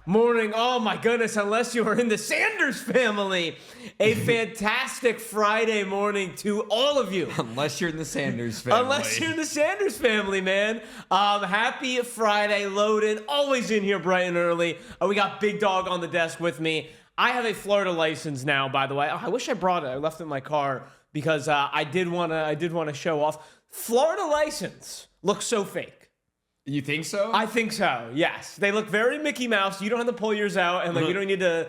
morning. Oh my goodness, unless you are in the Sanders family. A fantastic Friday morning to all of you. Unless you're in the Sanders family. Unless you're in the Sanders family, man. Happy Friday, loaded. Always in here bright and early. We got Big Dawg on the desk with me. I have a Florida license now, by the way. I wish I brought it. I left it in my car because I did want to show off. Florida license looks so fake. You think so? I think so, yes. They look very Mickey Mouse. You don't have to pull yours out, and you don't need to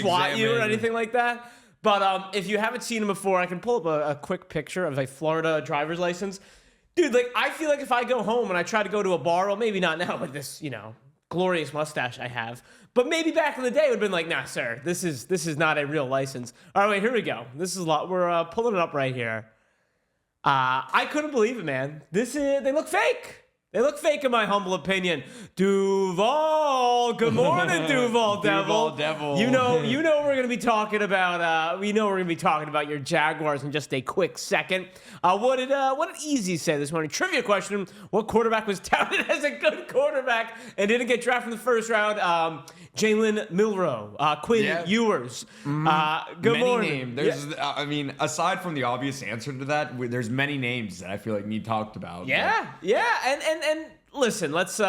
swat you or anything like that. But if you haven't seen them before, I can pull up a quick picture of a Florida driver's license. Dude, I feel like if I go home and I try to go to a bar, well, maybe not now with this, glorious mustache I have. But maybe back in the day, it would have been like, nah, sir, this is not a real license. All right, wait, here we go. We're pulling it up right here. I couldn't believe it, man. They look fake. They look fake in my humble opinion. Duval, good morning, Duval Devil. Duval Devil. You know we're gonna be talking about. We know we're gonna be talking about your Jaguars in just a quick second. What did Easy say this morning? Trivia question: what quarterback was touted as a good quarterback and didn't get drafted in the first round? Jalen Milroe, Quinn Ewers. Good many morning. Names. There's, aside from the obvious answer to that, there's many names that I feel like need talked about. Yeah, and listen, let's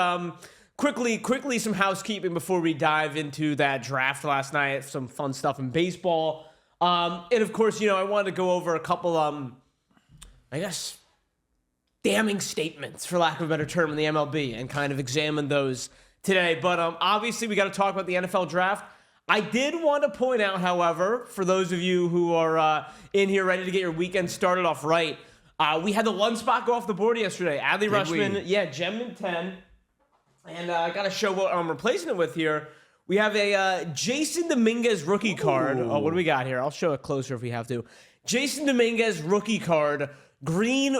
quickly some housekeeping before we dive into that draft last night. Some fun stuff in baseball, and of course, I wanted to go over a couple, I guess, damning statements, for lack of a better term, in the MLB, and kind of examine those today. But obviously, we got to talk about the NFL draft. I did want to point out, however, for those of you who are in here ready to get your weekend started off right, we had the one spot go off the board yesterday. Adley Rushman, gemmed in 10. And I got to show what I'm replacing it with here. We have a Jason Dominguez rookie card. Oh, what do we got here? I'll show it closer if we have to. Jason Dominguez rookie card. Green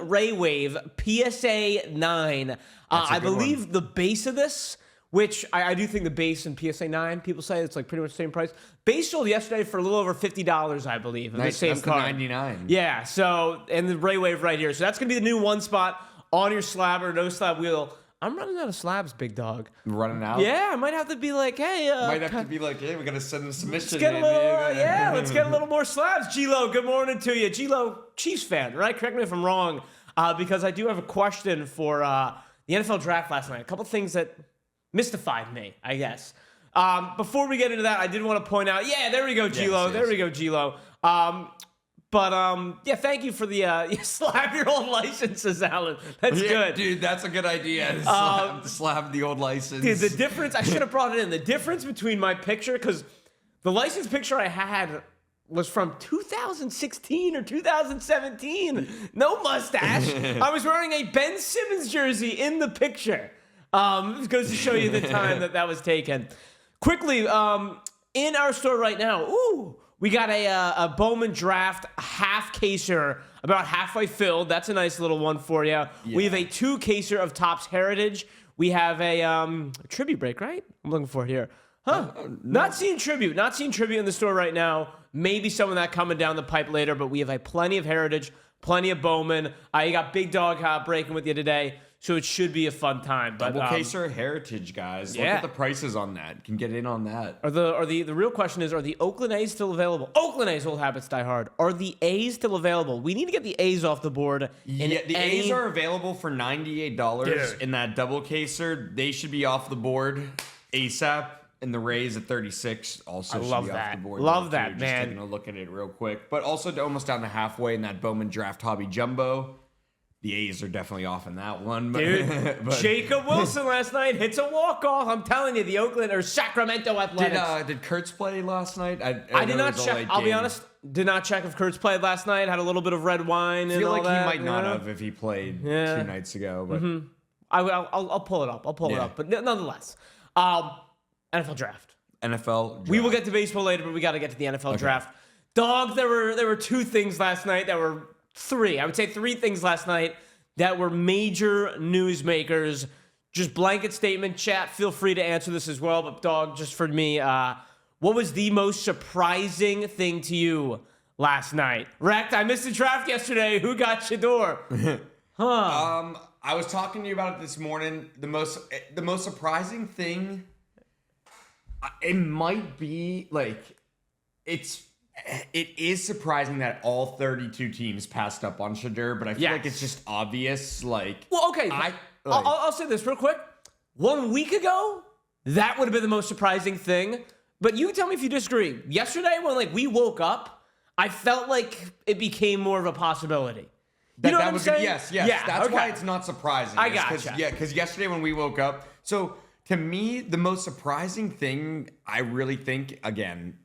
Ray Wave PSA 9. I believe one. The base of this, which I do think the base and PSA 9, people say it's like pretty much the same price. Base sold yesterday for a little over $50, I believe. Nice. The same That's card. the 99. Yeah, so, and the Ray Wave right here. So that's going to be the new one spot on your slab or no slab wheel. I'm running out of slabs, Big Dawg. Running out? Yeah, I might have to be like, hey. We got to send a submission. Let's get a little more slabs. G-Lo, good morning to you. G-Lo, Chiefs fan, right? Correct me if I'm wrong, because I do have a question for the NFL draft last night. A couple things that mystified me, I guess. Before we get into that, I did want to point out, there we go, G-Lo. Yes. There we go, G-Lo. Thank you for the slap your old licenses, Alan. That's good. Dude, that's a good idea. Slap the old license. Dude, the difference, I should have brought it in. The difference between my picture, because the license picture I had was from 2016 or 2017. No mustache. I was wearing a Ben Simmons jersey in the picture. It goes to show you the time that was taken. Quickly, in our store right now, we got a Bowman Draft half caser, about halfway filled. That's a nice little one for you. Yeah. We have a 2 caser of Topps Heritage. We have a tribute break, right? I'm looking for it here. Huh? No. Not seeing tribute in the store right now. Maybe some of that coming down the pipe later, but we have plenty of Heritage, plenty of Bowman. You got Big Dawg breaking with you today. So it should be a fun time. But, double caser Heritage, guys. Look at the prices on that. You can get in on that. The real question is, are the Oakland A's still available? Oakland A's, old habits die hard. Are the A's still available? We need to get the A's off the board. The A's are available for $98 in that double caser. They should be off the board ASAP. And the Rays at 36 also should be off the board. Love that, Just man. taking a look at it real quick. But also almost down to halfway in that Bowman Draft Hobby Jumbo. The A's are definitely off in that one. Dude, Jacob Wilson last night hits a walk-off. I'm telling you, the Oakland or Sacramento Athletics. Did Kurtz play last night? I did not check. I'll be honest, did not check if Kurtz played last night. Had a little bit of red wine and all that. I feel like he might not have if he played 2 nights ago. But I'll pull it up. It up. But nonetheless, NFL draft. We will get to baseball later, but we got to get to the NFL draft. Dog, there were 2 things last night that were 3. I would say 3 things last night that were major newsmakers. Just blanket statement. Chat, feel free to answer this as well. But Dog, just for me, what was the most surprising thing to you last night? Wrecked, I missed the draft yesterday. Who got Shedeur? I was talking to you about it this morning. The most surprising thing, it might be like it is surprising that all 32 teams passed up on Shedeur, but I feel like it's just obvious. Like, well, okay, I'll say this real quick. 1 week ago, that would have been the most surprising thing. But you tell me if you disagree. Yesterday, when we woke up, I felt like it became more of a possibility. You know what I'm saying? Yes. Yeah, that's why it's not surprising. I gotcha. Because yesterday when we woke up, so to me, the most surprising thing, I really think, again,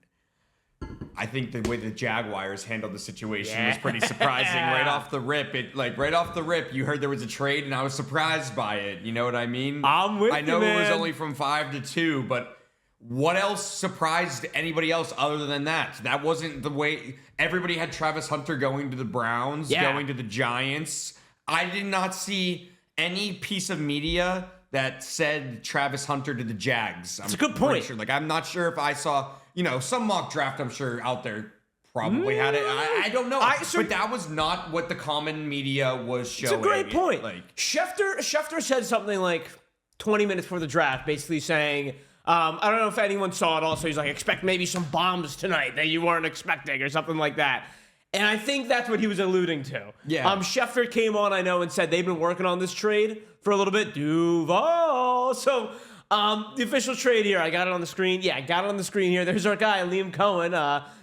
I think the way the Jaguars handled the situation was pretty surprising right off the rip. Right off the rip, you heard there was a trade, and I was surprised by it. You know what I mean? I'm with you, I know man. it was only from 5 to 2, but what else surprised anybody else other than that? That wasn't the way. Everybody had Travis Hunter going to the Browns, going to the Giants. I did not see any piece of media that said Travis Hunter to the Jags. That's a good point. Sure. I'm not sure if I saw, some mock draft, I'm sure out there probably had it. I don't know. But that was not what the common media was showing. It's a great point. Schefter said something like 20 minutes before the draft, basically saying, I don't know if anyone saw it also. He's like, expect maybe some bombs tonight that you weren't expecting or something like that. And I think that's what he was alluding to. Yeah. Schefter came on, I know, and said they've been working on this trade for a little bit. Duval. So the official trade here, I got it on the screen. Yeah, I got it on the screen here. There's our guy, Liam Cohen,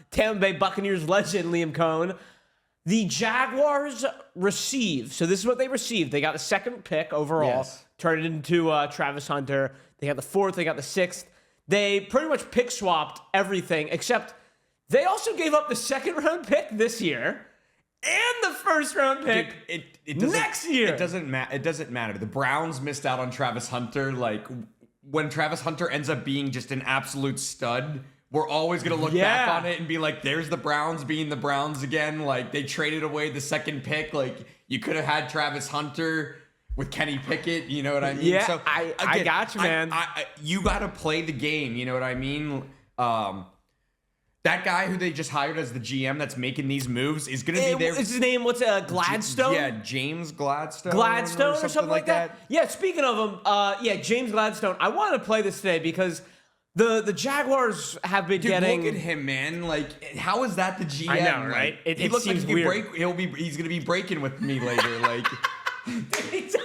Tampa Bay Buccaneers legend, Liam Cohen. The Jaguars receive. So this is what they received. They got the second pick overall, turned it into Travis Hunter. They got the 4th, they got the 6th. They pretty much pick swapped everything, except they also gave up the 2nd-round pick this year and the 1st-round pick next year. It doesn't matter. The Browns missed out on Travis Hunter. When Travis Hunter ends up being just an absolute stud, we're always going to look back on it and be like, there's the Browns being the Browns again. They traded away the 2nd pick. You could have had Travis Hunter with Kenny Pickett, you know what I mean? Yeah, so, I got you, man. You got to play the game, you know what I mean? That guy who they just hired as the GM that's making these moves is going to be there. Is his name, Gladstone? James Gladstone. Gladstone or something like that? Yeah, speaking of him, James Gladstone. I wanted to play this today because the Jaguars have been getting... Look at him, man. How is that the GM? I know, right? He looks like weird. He's going to be breaking with me later, He does.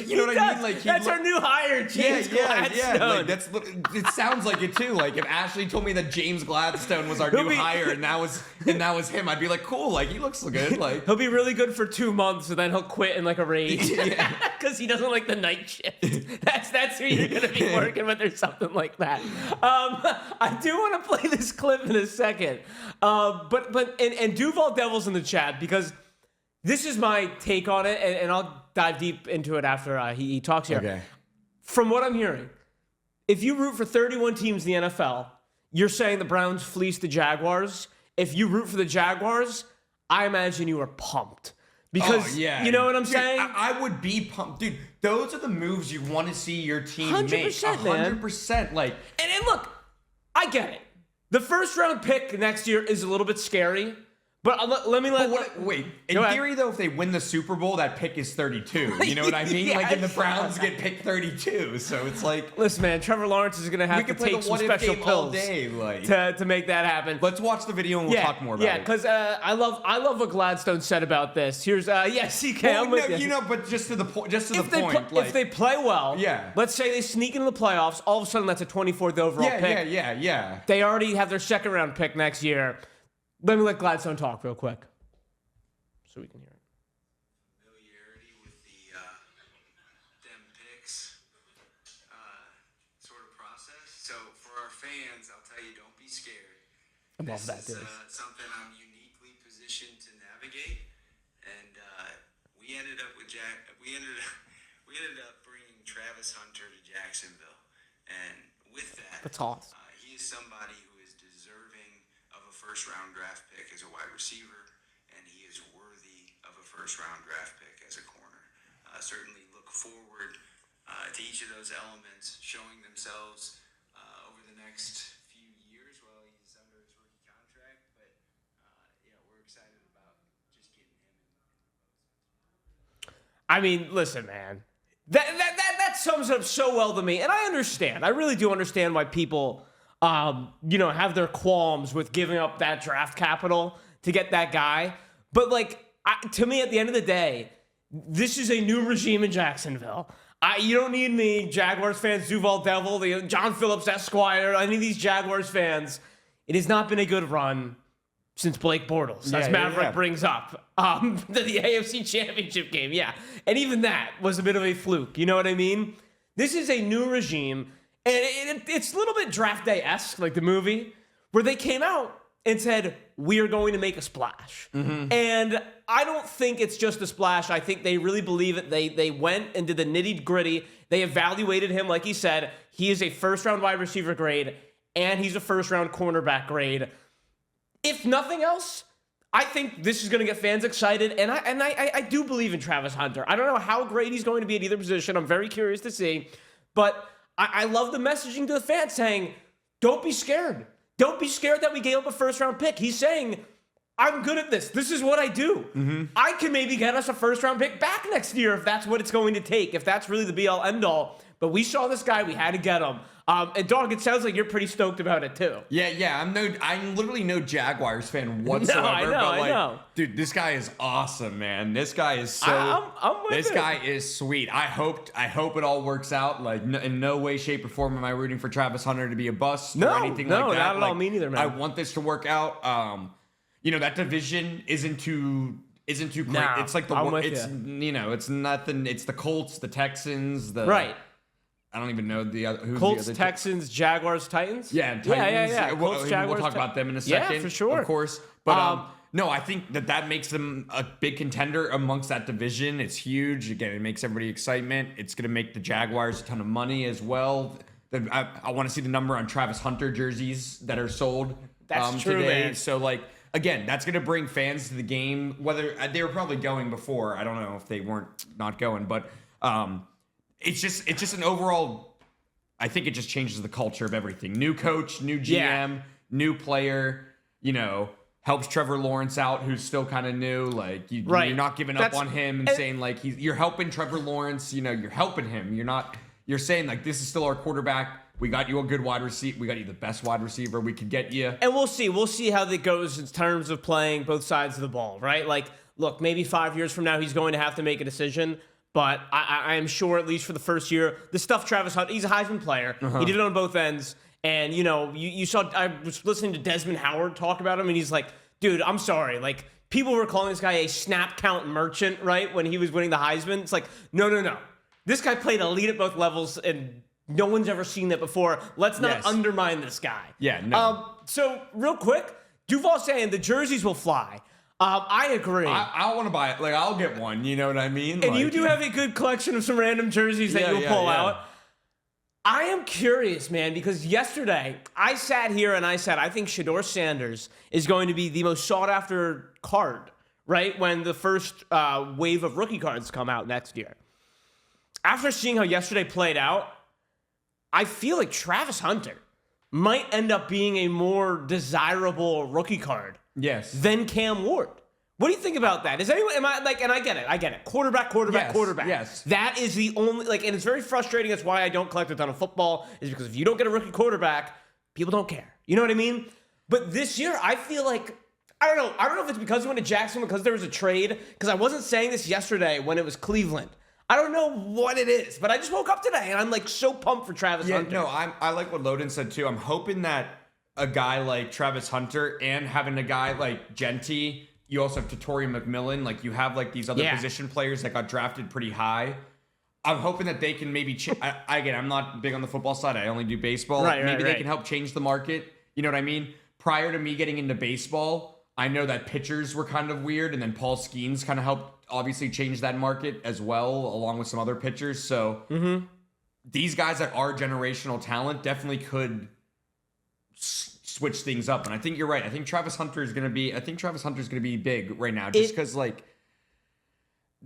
You know what I mean? That's our new hire, James Gladstone. It sounds like it too. If Ashley told me that James Gladstone was our new hire and that was him, I'd be like, cool. He looks good. He'll be really good for 2 months and then he'll quit in a rage because he doesn't like the night shift. That's who you're gonna be working with or something like that. I do want to play this clip in a second, but Duval Devil's in the chat because this is my take on it, and I'll dive deep into it after he talks here. Okay. From what I'm hearing, if you root for 31 teams in the NFL, you're saying the Browns fleeced the Jaguars. If you root for the Jaguars, I imagine you are pumped. Because, you know what I'm saying? I would be pumped. Dude, those are the moves you want to see your team 100%, make. 100%. Man. And look, I get it. The 1st-round pick next year is a little bit scary. But wait. In theory, though, if they win the Super Bowl, that pick is 32. You know what I mean? And the Browns get picked 32. So it's listen, man, Trevor Lawrence is going to have to take some special pills to make that happen. Let's watch the video and we'll talk more about it. Yeah, because I love what Gladstone said about this. Here's CK. But just to the point. If they play well, let's say they sneak into the playoffs, all of a sudden that's a 24th overall pick. Yeah. They already have their 2nd-round pick next year. Let me let Gladstone talk real quick so we can hear it. Familiarity with them picks sort of process. So for our fans, I'll tell you, don't be scared. I love that. This is something I'm uniquely positioned to navigate. And we ended up with we ended up bringing Travis Hunter to Jacksonville. And with that, that's awesome. He is somebody who is deserving of a 1st-round draft pick as a wide receiver, and he is worthy of a 1st-round draft pick as a corner. Certainly look forward to each of those elements showing themselves over the next few years while he's under his rookie contract. But we're excited about just getting him in. I mean, listen, man. That sums it up so well to me. And I understand. I really do understand why people, have their qualms with giving up that draft capital to get that guy. But, like, to me, at the end of the day, this is a new regime in Jacksonville. You don't need me, Jaguars fans, Duval Devil, John Phillips Esquire, any of these Jaguars fans. It has not been a good run since Blake Bortles, as Maverick brings up. The AFC Championship game, yeah. And even that was a bit of a fluke, you know what I mean? This is a new regime, and it's a little bit Draft Day-esque, like the movie, where they came out and said, we are going to make a splash. Mm-hmm. And I don't think it's just a splash. I think they really believe it. They went and did the nitty-gritty. They evaluated him, like he said. He is a first-round wide receiver grade, and he's a first-round cornerback grade. If nothing else, I think this is going to get fans excited, and I do believe in Travis Hunter. I don't know how great he's going to be at either position. I'm very curious to see, but I love the messaging to the fans saying, don't be scared. Don't be scared that we gave up a first-round pick. He's saying, I'm good at this. This is what I do. Mm-hmm. I can maybe get us a first-round pick back next year if that's what it's going to take, if that's really the be-all, end-all. But we saw this guy. We had to get him. And Dawg, it sounds like you're pretty stoked about it too. Yeah. I'm literally no Jaguars fan whatsoever. No, I know. Dude, this guy is awesome, man. This guy is so. I'm with this guy is sweet. I hope it all works out. Like, in no way, shape, or form am I rooting for Travis Hunter to be a bust or anything like that. No, not at all. Me neither, man. I want this to work out. That division isn't too great. Nah, it's like it's nothing. It's the Colts, the Texans, right. I don't even know the other. Who's Colts, the other Texans, Jaguars, Titans. Yeah, Titans. Yeah. Colts, Jaguars, we'll talk about them in a second. Yeah, for sure. Of course. But no, I think that makes them a big contender amongst that division. It's huge. Again, it makes everybody excitement. It's going to make the Jaguars a ton of money as well. I want to see the number on Travis Hunter jerseys that are sold. That's true, today. man. So, like, again, that's going to bring fans to the game. Whether they were probably going before, I don't know if they weren't not going, but it's just an overall. I think it just changes the culture of everything. New coach, new GM, new player. Helps Trevor Lawrence out, who's still kind of new. Like you're not giving up on him and saying like you're helping Trevor Lawrence. You're helping him. You're saying like this is still our quarterback. We got you a good wide receiver. We got you the best wide receiver we could get you. And we'll see. We'll see how that goes in terms of playing both sides of the ball, right? Like, look, maybe 5 years from now he's going to have to make a decision. But I am sure, at least for the first year, the stuff Travis Hunter, he's a Heisman player. Uh-huh. He did it on both ends. And, you saw, I was listening to Desmond Howard talk about him, and he's like, dude, I'm sorry. Like, people were calling this guy a snap count merchant, right, when he was winning the Heisman. It's like, no. This guy played elite at both levels, and no one's ever seen that before. Let's not undermine this guy. Yeah, no. So, real quick, Duval saying the jerseys will fly. I agree. I want to buy it. Like, I'll get one. You know what I mean? And you do have a good collection of some random jerseys that you'll pull out. I am curious, man, because yesterday I sat here and I said, I think Shedeur Sanders is going to be the most sought-after card, right, when the first wave of rookie cards come out next year. After seeing how yesterday played out, I feel like Travis Hunter might end up being a more desirable rookie card than Cam Ward. What do you think about that? And I get it. Quarterback. Yes. That is the only, and it's very frustrating. That's why I don't collect a ton of football, is because if you don't get a rookie quarterback, people don't care. You know what I mean? But this year, I feel like, I don't know if it's because we went to Jacksonville, because there was a trade, because I wasn't saying this yesterday when it was Cleveland. I don't know what it is, but I just woke up today, and I'm, so pumped for Travis Hunter. No, I like what Loden said, too. I'm hoping that a guy like Travis Hunter and having a guy like Genty, you also have Tatori McMillan, you have these other position players that got drafted pretty high. I'm hoping that they can maybe again, I'm not big on the football side. I only do baseball. Maybe they can help change the market. You know what I mean? Prior to me getting into baseball, I know that pitchers were kind of weird, and then Paul Skeens kind of helped obviously change that market as well, along with some other pitchers. So these guys that are generational talent definitely could switch things up. And I think you're right. I think Travis Hunter is going to be big right now, just because the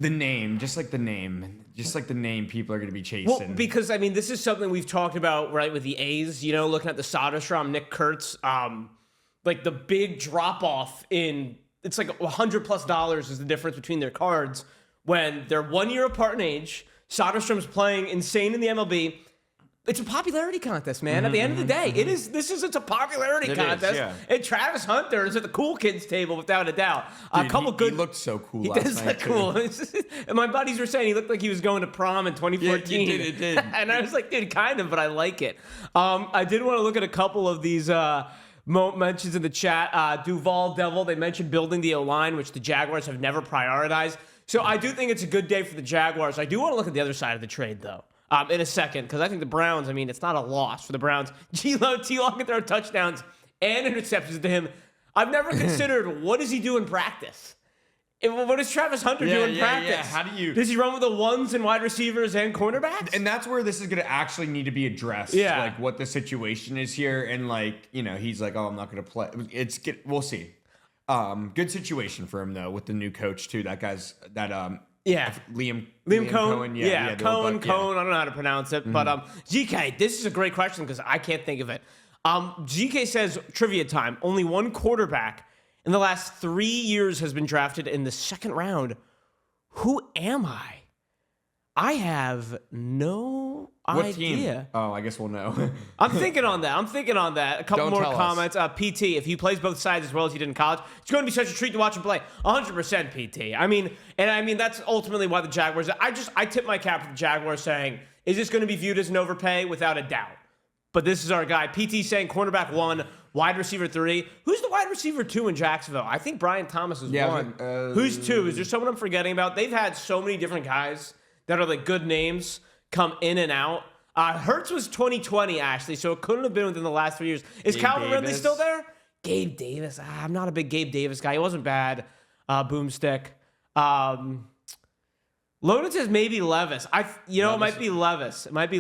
name people are going to be chasing. Well, because this is something we've talked about, right, with the A's, looking at the Soderstrom, Nick Kurtz, the big drop off in, it's $100+ is the difference between their cards, when they're 1 year apart in age. Soderstrom's playing insane in the MLB. It's a popularity contest, man. At the end of the day, it's a popularity contest. Yeah. And Travis Hunter is at the cool kids table without a doubt. Dude, he looked so cool last night. He does look cool. And my buddies were saying he looked like he was going to prom in 2014. Yeah, it did. And I was like, dude, kind of, but I like it. I did want to look at a couple of these mentions in the chat. Duval Devil, they mentioned building the O-line, which the Jaguars have never prioritized. So I do think it's a good day for the Jaguars. I do want to look at the other side of the trade, though. In a second, because I think the Browns, I mean, it's not a loss for the Browns. T-Law can throw touchdowns and interceptions to him. I've never considered, what does he do in practice? What does Travis Hunter do in practice? Yeah. How do you... Does he run with the ones and wide receivers and cornerbacks? And that's where this is going to actually need to be addressed. Yeah. Like, what the situation is here. And, like, you know, he's like, oh, I'm not going to play. We'll see. Good situation for him, though, with the new coach, too. That guy's... Liam Cohen. Cohen. Cohen. I don't know how to pronounce it. But GK, this is a great question because I can't think of it. GK says, trivia time, only one quarterback in the last 3 years has been drafted in the second round. Who am I? I have no What idea. team? Oh, I guess we'll know. I'm thinking on that. A couple Don't more tell comments. PT, if he plays both sides as well as he did in college, it's going to be such a treat to watch him play. 100% PT. I mean, that's ultimately why the Jaguars. I tip my cap to the Jaguars saying, is this going to be viewed as an overpay? Without a doubt. But this is our guy. PT saying cornerback 1, wide receiver 3. Who's the wide receiver 2 in Jacksonville? I think Brian Thomas is 1. Who's 2? Is there someone I'm forgetting about? They've had so many different guys that are like good names come in and out. Hurts was 2020, actually, so it couldn't have been within the last 3 years. Is Calvin Ridley still there? Gabe Davis. I'm not a big Gabe Davis guy. He wasn't bad. Boomstick. Logan says maybe Levis. It might be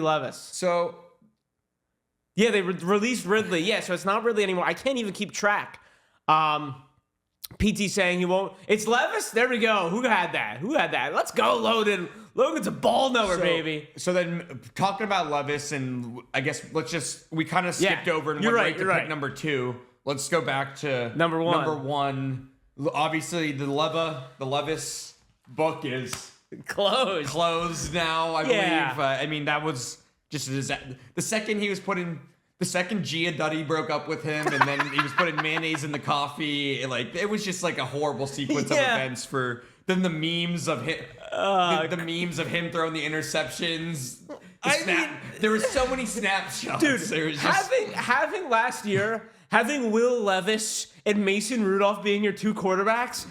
Levis. So... Yeah, they released Ridley. Yeah, so it's not Ridley anymore. I can't even keep track. PT saying he won't. It's Levis? There we go. Who had that? Let's go, Logan. Logan's a ball knower, baby. So then, talking about Levis, and I guess we kind of skipped over and went right to pick number 2. Let's go back to number 1. Number 1. Obviously, the Levis book is closed now, I believe. That was just a disaster. The second Gia Duddy broke up with him, and then he was putting mayonnaise in the coffee. It was just like a horrible sequence of events for... Then the memes of him, the memes of him throwing the interceptions. There were so many snapshots. Dude, there was having last year, having Will Levis and Mason Rudolph being your 2 quarterbacks,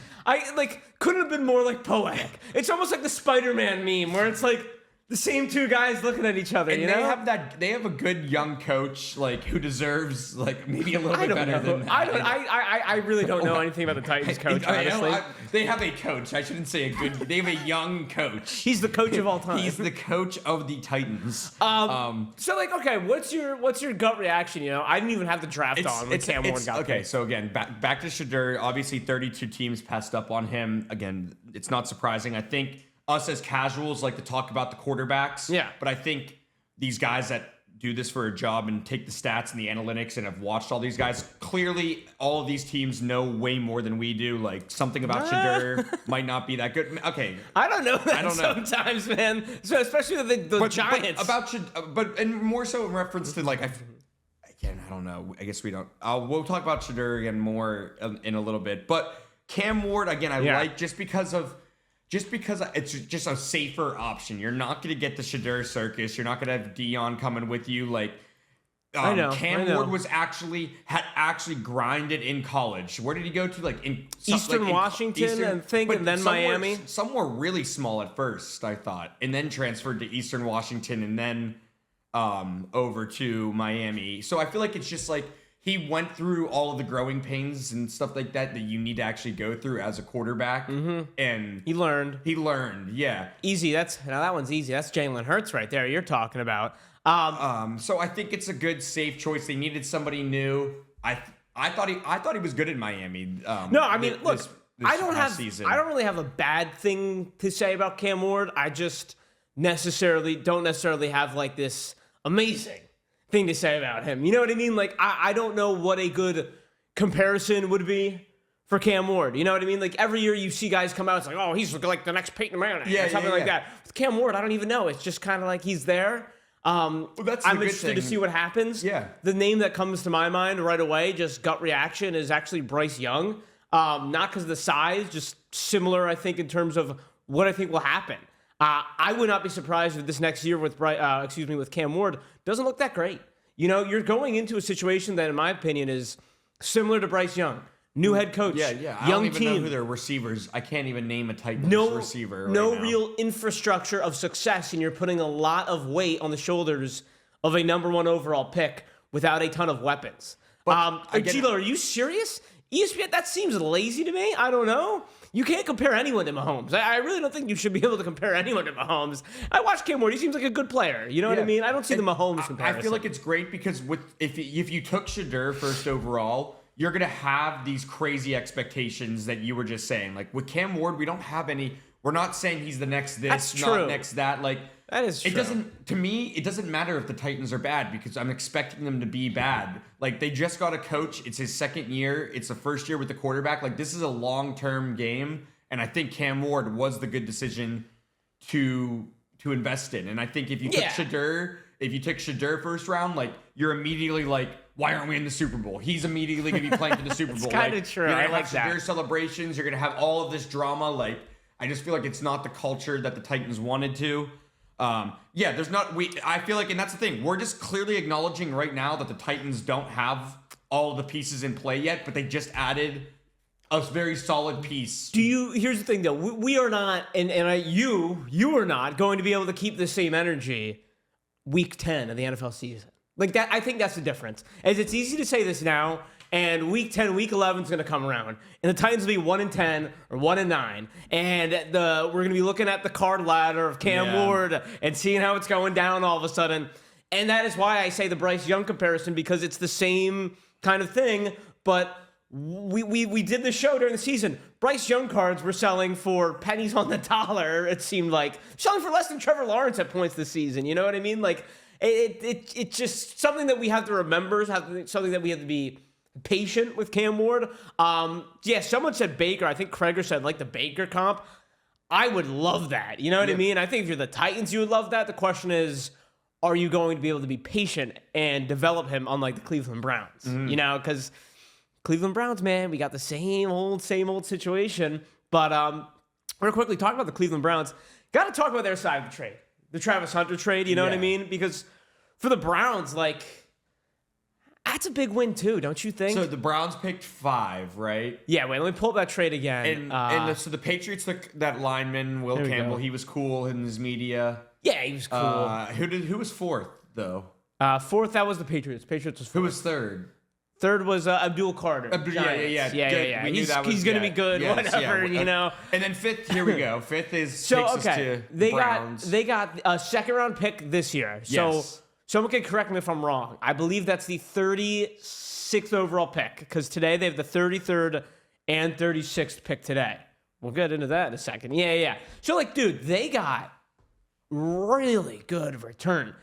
couldn't have been more poetic. It's almost like the Spider-Man meme where it's like the same 2 guys looking at each other. And you know, they have a good young coach who deserves maybe a little bit better than that. I really don't know anything about the Titans coach. Honestly, they have a coach. I shouldn't say a good. They have a young coach. He's the coach of all time. He's the coach of the Titans. Okay, what's your gut reaction? I didn't even have the draft on when Cam Ward got okay. picked. So again, back to Shedeur. Obviously, 32 teams passed up on him. Again, it's not surprising. I think us as casuals like to talk about the quarterbacks. Yeah. But I think these guys that do this for a job and take the stats and the analytics and have watched all these guys, clearly all of these teams know way more than we do. Something about Shedeur might not be that good. Okay. I don't know that sometimes, man. So especially with the Giants. And more so in reference to again, I don't know. I guess we don't. We'll talk about Shedeur again more in a little bit. But Cam Ward, again, I like just because it's just a safer option. You're not going to get the Shedeur circus. You're not going to have Dion coming with you. I know. Cam Ward had actually grinded in college. Where did he go to? In Eastern Washington, and then Miami. Somewhere really small at first, I thought, and then transferred to Eastern Washington, and then over to Miami. So I feel like it's just he went through all of the growing pains and stuff like that you need to actually go through as a quarterback. Mm-hmm. And he learned, yeah. Easy. That one's easy. That's Jalen Hurts right there you're talking about. So I think it's a good, safe choice. They needed somebody new. I thought he was good in Miami. No, I mean, look, this I don't really have a bad thing to say about Cam Ward. I just don't necessarily have this amazing thing to say about him. You know what I mean? I don't know what a good comparison would be for Cam Ward. You know what I mean? Like every year you see guys come out, it's like, oh, he's like the next Peyton Manning or something like that. With Cam Ward, I don't even know. It's just kind of like he's there. Well, that's I'm interested to see what happens. Yeah. The name that comes to my mind right away, just gut reaction, is actually Bryce Young. Not because of the size, just similar, I think, in terms of what I think will happen. I would not be surprised if this next year with Cam Ward doesn't look that great. You know, you're going into a situation that, in my opinion, is similar to Bryce Young. New head coach, I young don't even team. know who their receivers. I can't even name a Titans receiver. Right no now. real infrastructure of success, and you're putting a lot of weight on the shoulders of a number 1 overall pick without a ton of weapons. Gilo, are you serious? ESPN, that seems lazy to me. I don't know. You can't compare anyone to Mahomes. I really don't think you should be able to compare anyone to Mahomes. I watched Cam Ward. He seems like a good player. You know what I mean? I don't see the Mahomes comparison. I feel like it's great because if you took Shedeur first overall, you're going to have these crazy expectations that you were just saying. Like with Cam Ward, we don't have any. We're not saying he's the next this, not next that. Like that is true. To me, it doesn't matter if the Titans are bad because I'm expecting them to be bad. Like they just got a coach. It's his second year. It's the first year with the quarterback. Like this is a long-term game. And I think Cam Ward was the good decision to invest in. And I think if you took Shedeur first round, like you're immediately like, why aren't we in the Super Bowl? He's immediately going to be playing for the Super Bowl. It's kind of true. You're I going to like have that. Shedeur celebrations. You're going to have all of this drama. Like, I just feel like it's not the culture that the Titans wanted to. There's not. I feel like, and that's the thing. We're just clearly acknowledging right now that the Titans don't have all the pieces in play yet, but they just added a very solid piece. Here's the thing though. We are not, you are not going to be able to keep the same energy week 10 of the NFL season. Like that, I think that's the difference. As it's easy to say this now, and week 10, week 11 is going to come around, and the Titans will be 1-10 or 1-9, and we're going to be looking at the card ladder of Cam Ward and seeing how it's going down all of a sudden. And that is why I say the Bryce Young comparison, because it's the same kind of thing. But we did the show during the season. Bryce Young cards were selling for pennies on the dollar. It seemed like selling for less than Trevor Lawrence at points this season. You know what I mean? Like it's just something that we have to remember. Something that we have to be patient with Cam Ward. Someone said Baker. I think Kreger said like the Baker comp. I would love that. You know what I mean? I think if you're the Titans, you would love that. The question is, are you going to be able to be patient and develop him unlike the Cleveland Browns? You know, because Cleveland Browns, man, we got the same old situation. But we're going to quickly talk about the Cleveland Browns. Got to talk about their side of the trade. The Travis Hunter trade, you know what I mean? Because for the Browns, like, that's a big win too, don't you think? So the Browns picked 5, right? Yeah, wait, let me pull up that trade again. So the Patriots took that lineman, Will Campbell. He was cool in his media. Yeah, he was cool. Who was 4th, though? 4th, that was the Patriots. Patriots was 4th. Who was 3rd? 3rd was Abdul Carter. Yeah. We knew that was he's going to be good, whatever, you know. And then 5th, here we go. 5th is so, takes us to they Browns. got a 2nd-round pick this year. So Yes. someone can correct me if I'm wrong. I believe that's the 36th overall pick, because today they have the 33rd and 36th pick today. We'll get into that in a second. Yeah. So, like, dude, they got really good return.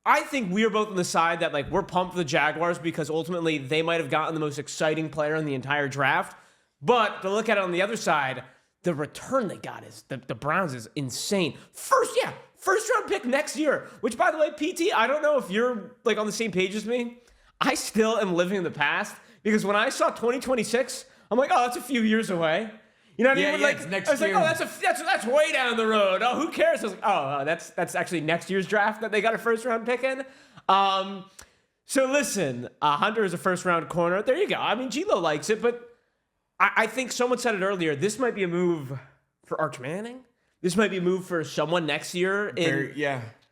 I think we are both on the side that, like, we're pumped for the Jaguars because ultimately they might have gotten the most exciting player in the entire draft. But to look at it on the other side, the return they got is the Browns is insane. First round pick next year, which, by the way, PT, I don't know if you're like on the same page as me. I still am living in the past because when I saw 2026, I'm like, oh, that's a few years away. You know what I mean? Like, it's next I was year. like, oh, that's way down the road. Oh, who cares? I was like, oh, that's actually next year's draft that they got a first round pick in. So listen, Hunter is a first round corner. There you go. I mean, Gilo likes it, but I think someone said it earlier. This might be a move for Arch Manning. This might be a move for someone next year.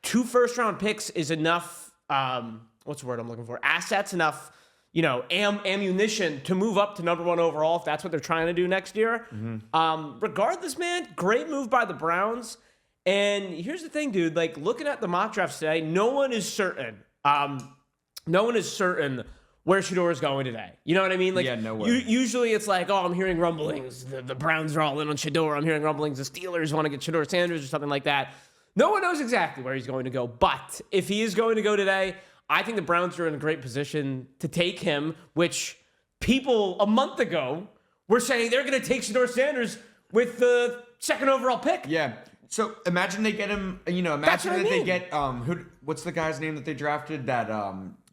2 first round picks is enough. What's the word I'm looking for? Assets, enough, you know, ammunition to move up to number 1 overall if that's what they're trying to do next year. Regardless, man, great move by the Browns. And here's the thing, dude. Like, looking at the mock drafts today, no one is certain. No one is certain where Shedeur is going today. You know what I mean? Like, no way. Usually it's like, oh, I'm hearing rumblings. The Browns are all in on Shedeur. I'm hearing rumblings. The Steelers want to get Shedeur Sanders or something like that. No one knows exactly where he's going to go. But if he is going to go today, I think the Browns are in a great position to take him, which people a month ago we're saying they're going to take Shedeur Sanders with the second overall pick. Yeah. So imagine they get him. That's Imagine what I that they mean. get what's the guy's name that they drafted? That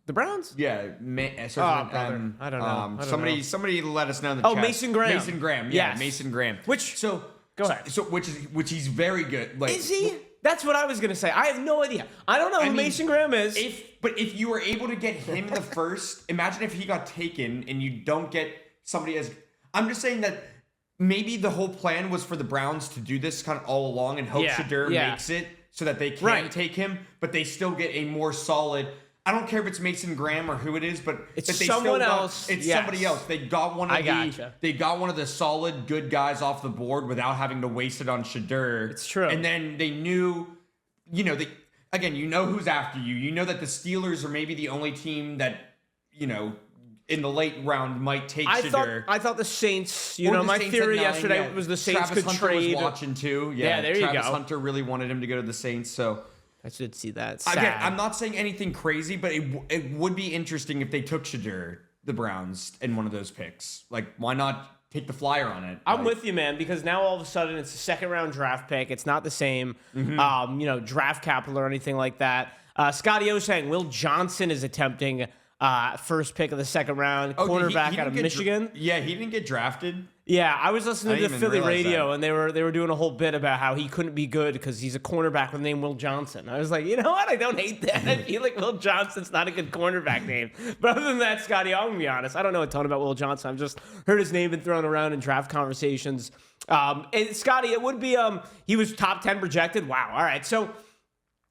The Browns? yeah. Brother. I don't know. Somebody let us know in the chat. Mason Graham. Mason Graham. Yeah, Yes. Mason Graham. Go ahead. So which he's very good. Like, Is he? That's what I was going to say. I have no idea. I don't know who Mason Graham is. If you were able to get him in the first, imagine if he got taken and you don't get somebody as. I'm just saying that maybe the whole plan was for the Browns to do this kind of all along and hope Shedeur makes it so that they can take him, but they still get a more solid. I don't care if it's Mason Graham or who it is, but It's that they someone still got, else. It's Yes. somebody else. They got one of they got one of the solid good guys off the board without having to waste it on Shedeur. It's true. And then they knew, again, you know who's after you. You know that the Steelers are maybe the only team that, in the late round might take Shedeur. I thought the Saints, Or the my Saints theory at 9, yesterday was the Saints Travis could Hunter trade. was watching too. Yeah, there you Travis go. Hunter really wanted him to go to the Saints, so I should see that. Sad. again, I'm not saying anything crazy, but it would be interesting if they took Shedeur, the Browns, in one of those picks. Like, why not take the flyer on it? I'm with you, man, because now all of a sudden it's a second round draft pick. It's not the same, draft capital or anything like that. Scotty O saying Will Johnson is attempting first pick of the second round, cornerback he out of didn't get Michigan. Yeah, he didn't get drafted. Yeah, I was listening I to didn't Philly even realize radio, that. and they were doing a whole bit about how he couldn't be good because he's a cornerback with the name Will Johnson. I was like, you know what? I don't hate that. I feel like Will Johnson's not a good cornerback name. But other than that, Scotty, I'm gonna be honest. I don't know a ton about Will Johnson. I've just heard his name been thrown around in draft conversations. And Scotty, it would be he was top 10 projected. Wow. All right. So,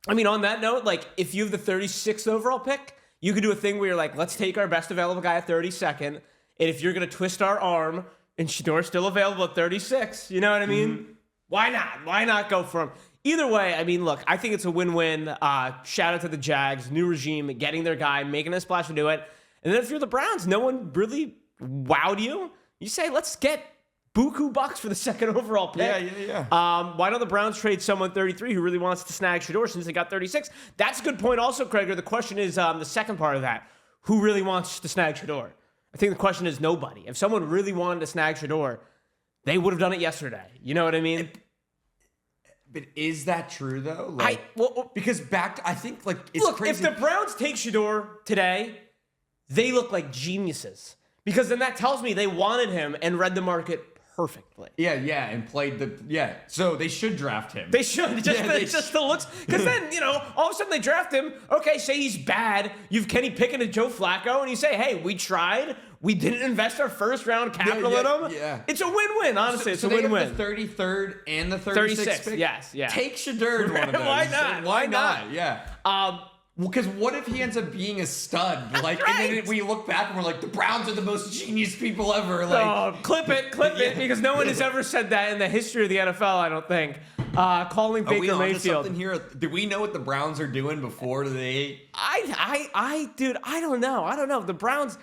I mean, on that note, like if you have the 36th overall pick, you could do a thing where you're like, let's take our best available guy at 32nd. And if you're going to twist our arm and Shedeur's still available at 36, you know what I mean? Mm-hmm. Why not? Why not go for him? Either way, I mean, look, I think it's a win-win. Shout out to the Jags, new regime, getting their guy, making a splash to do it. And then if you're the Browns, no one really wowed you. You say, let's get buku bucks for the second overall pick. Yeah. Why don't the Browns trade someone 33 who really wants to snag Shedeur since they got 36? That's a good point also, Krager. The question is the second part of that. Who really wants to snag Shedeur? I think the question is nobody. If someone really wanted to snag Shedeur, they would have done it yesterday. You know what I mean? But is that true though? Because I think it's look, crazy. If the Browns take Shedeur today, they look like geniuses. Because then that tells me they wanted him and read the market perfectly. Yeah, and played so they should draft him. They should. Just the looks. Because then, all of a sudden they draft him. Okay, say he's bad. You've Kenny Pickett and Joe Flacco, and you say, hey, we tried. We didn't invest our first round capital in him. Yeah. It's a win-win, honestly. It's a they win-win. have the 33rd and the 36th 36, pick? yes, yeah. Take Shedeur in one of those. Why not? Why not? Yeah. Because Um, what if he ends up being a stud? Right. And then we look back and we're like, the Browns are the most genius people ever. Clip it, because no one has ever said that in the history of the NFL, I don't think. Calling Are we Baker onto Mayfield. something here? Do we know what the Browns are doing before they? Dude, I don't know. The Browns,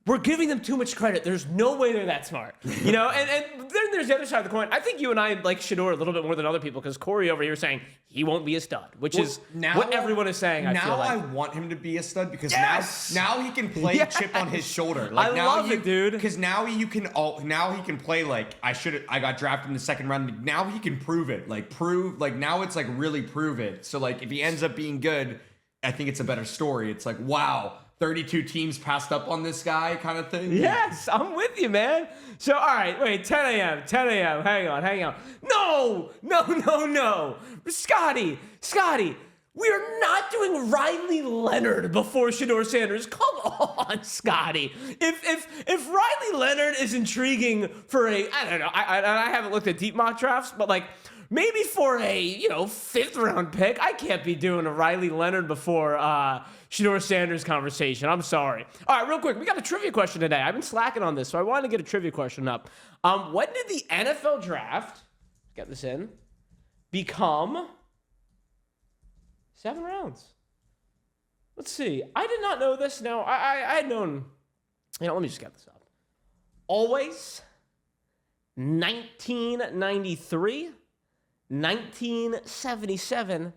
we're giving them too much credit. There's no way they're that smart. And then there's the other side of the coin. I think you and I like Shedeur a little bit more than other people because Corey over here is saying he won't be a stud, which is what everyone is saying. I feel like. I want him to be a stud because Yes! now he can play chip on his shoulder. I love it, dude. Because now he can play like I got drafted in the second round. Now he can prove it. Now it's really prove it. So if he ends up being good, I think it's a better story. It's wow. 32 teams passed up on this guy kind of thing. Yes, I'm with you, man. So, all right, wait, 10 a.m. Hang on. No. Scotty, we are not doing Riley Leonard before Shedeur Sanders. Come on, Scotty. If Riley Leonard is intriguing for I don't know, I haven't looked at deep mock drafts, but maybe for a, 5th round pick, I can't be doing a Riley Leonard before Shedeur Sanders conversation. I'm sorry. All right, real quick, we got a trivia question today. I've been slacking on this, so I wanted to get a trivia question up. When did the NFL draft, get this in, become 7 rounds? Let's see. I did not know this. Now, I had known, let me just get this up. Always 1993, 1977,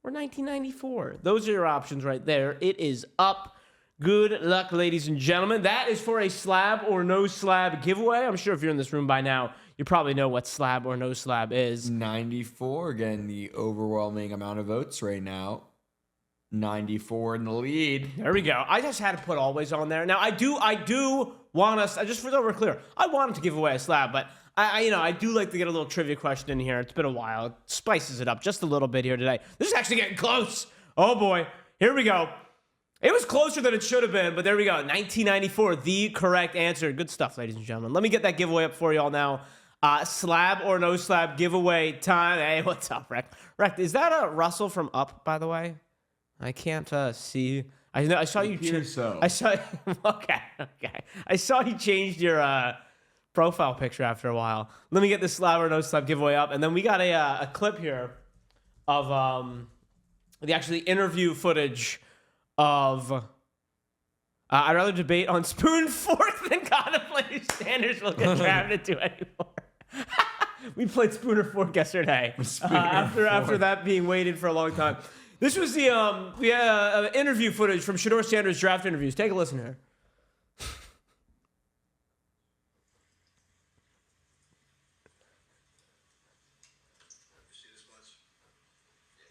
or 1994. Those are your options right there. It is up. Good luck, ladies and gentlemen. That is for a slab or no slab giveaway. I'm sure if you're in this room by now, you probably know what slab or no slab is. 94, again, the overwhelming amount of votes right now. 94 in the lead. There we go. I just had to put always on there. Now I do want us, just so we're clear, I wanted to give away a slab, but I do like to get a little trivia question in here. It's been a while. It spices it up just a little bit here today. This is actually getting close. Oh boy. Here we go. It was closer than it should have been, but there we go. 1994, the correct answer. Good stuff, ladies and gentlemen. Let me get that giveaway up for y'all now. Slab or no slab giveaway time. Hey, what's up, Rec? Rec, is that a Russell from Up, by the way? I can't see. I saw you. I saw. Okay. I saw you changed your profile picture after a while. Let me get this slab or no slab giveaway up, and then we got a clip here of the actually interview footage of. I'd rather debate on spoon fork than contemplate Sanders will get drafted to anymore. We played spoon or fork yesterday after that being waited for a long time. This was the interview footage from Shedeur Sanders draft interviews. Take a listen here. See this watch? Yeah.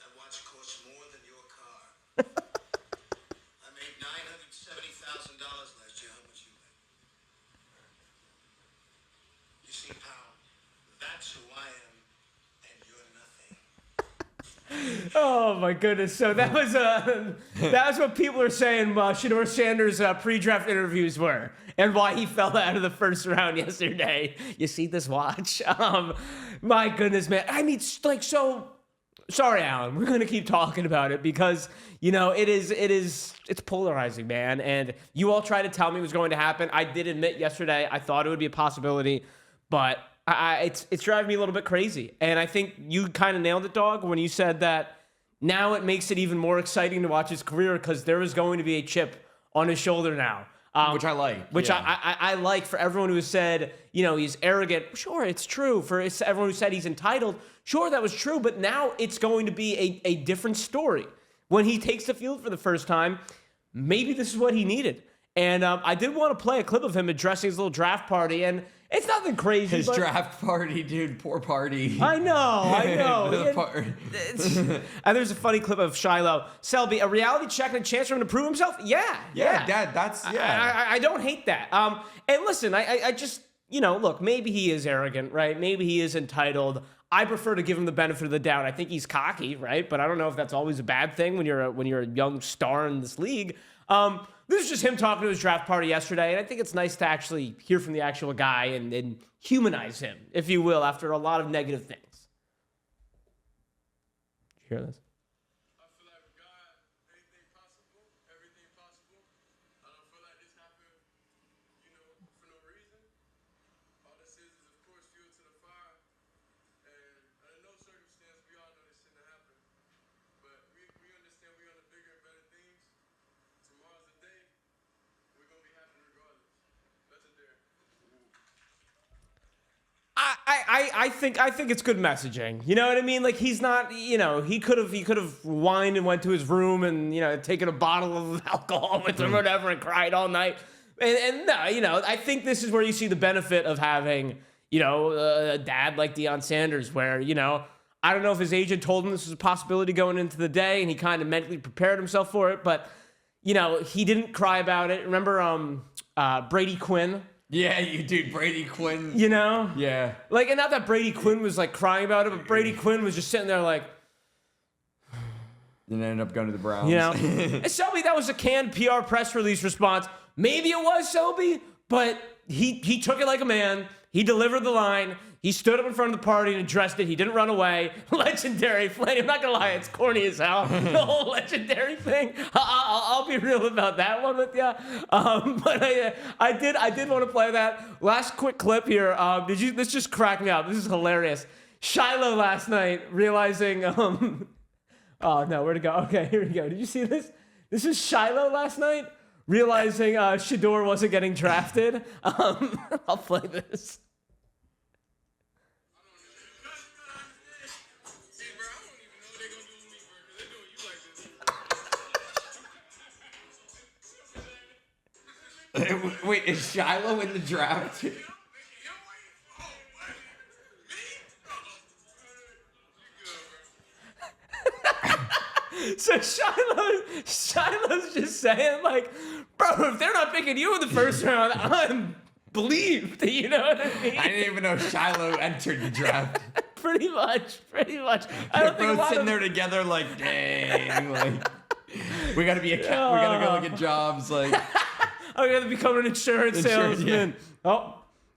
That watch costs more than your car. I made $970,000 last year. How much you make? You see, pal, that's who I am, and you're nothing. Oh my goodness! So that was what people are saying. Shedeur Sanders' pre-draft interviews were, and why he fell out of the first round yesterday. You see this watch? My goodness, man! I mean, like, so sorry, Alan. We're gonna keep talking about it because it's polarizing, man. And you all tried to tell me it was going to happen. I did admit yesterday I thought it would be a possibility, but. It's driving me a little bit crazy. And I think you kind of nailed it, Dog, when you said that now it makes it even more exciting to watch his career because there is going to be a chip on his shoulder now. Which I like. Which yeah. I like for everyone who has said, he's arrogant. Sure, it's true. For everyone who said he's entitled, sure, that was true. But now it's going to be a different story. When he takes the field for the first time, maybe this is what he needed. And I did want to play a clip of him addressing his little draft party. And it's nothing crazy. His draft party, dude. Poor party. I know. And there's a funny clip of Shiloh. Selby, a reality check and a chance for him to prove himself? Yeah. Dad, that's, yeah. I don't hate that. And listen, I just, look, maybe he is arrogant, right? Maybe he is entitled. I prefer to give him the benefit of the doubt. I think he's cocky, right? But I don't know if that's always a bad thing when you're a young star in this league. This is just him talking to his draft party yesterday, and I think it's nice to actually hear from the actual guy and humanize him, if you will, after a lot of negative things. Did you hear this? I feel like with God, anything possible, everything possible. I don't feel like this happened, for no reason. All this is of course, fuel to the fire. And under no circumstance, we all know this shouldn't happen. But we understand we're on the bigger and better things. Tomorrow's the day. We're going to be happy regardless. Legendary. I think it's good messaging. You know what I mean? Like, he's not, he could have whined and went to his room and, taken a bottle of alcohol with him or whatever and cried all night. And no, I think this is where you see the benefit of having, a dad like Deion Sanders where, I don't know if his agent told him this was a possibility going into the day and he kind of mentally prepared himself for it, but, he didn't cry about it. Remember Brady Quinn? Yeah, you dude, Brady Quinn. Yeah. Like, and not that Brady Quinn was like crying about it, but Brady Quinn was just sitting there like. And ended up going to the Browns. And Selby, that was a canned PR press release response. Maybe it was Selby, but he took it like a man. He delivered the line. He stood up in front of the party and addressed it. He didn't run away. Legendary. Flanny, I'm not going to lie. It's corny as hell. The whole legendary thing. I'll be real about that one with you. But I did want to play that. Last quick clip here. This just cracked me up. This is hilarious. Shiloh last night realizing, oh no, where'd it go? Okay, here we go. Did you see this? This is Shiloh last night realizing Shedeur wasn't getting drafted. I'll play this. is Shiloh in the draft? So Shiloh's just saying, like, bro, if they're not picking you in the first round, I'm believed. You know what I mean? I didn't even know Shiloh entered the draft. Pretty much. I They're don't think a both lot sitting of there together, like, dang, like, we gotta be we gotta go get jobs, like. I'm gonna become an insurance salesman. Yeah.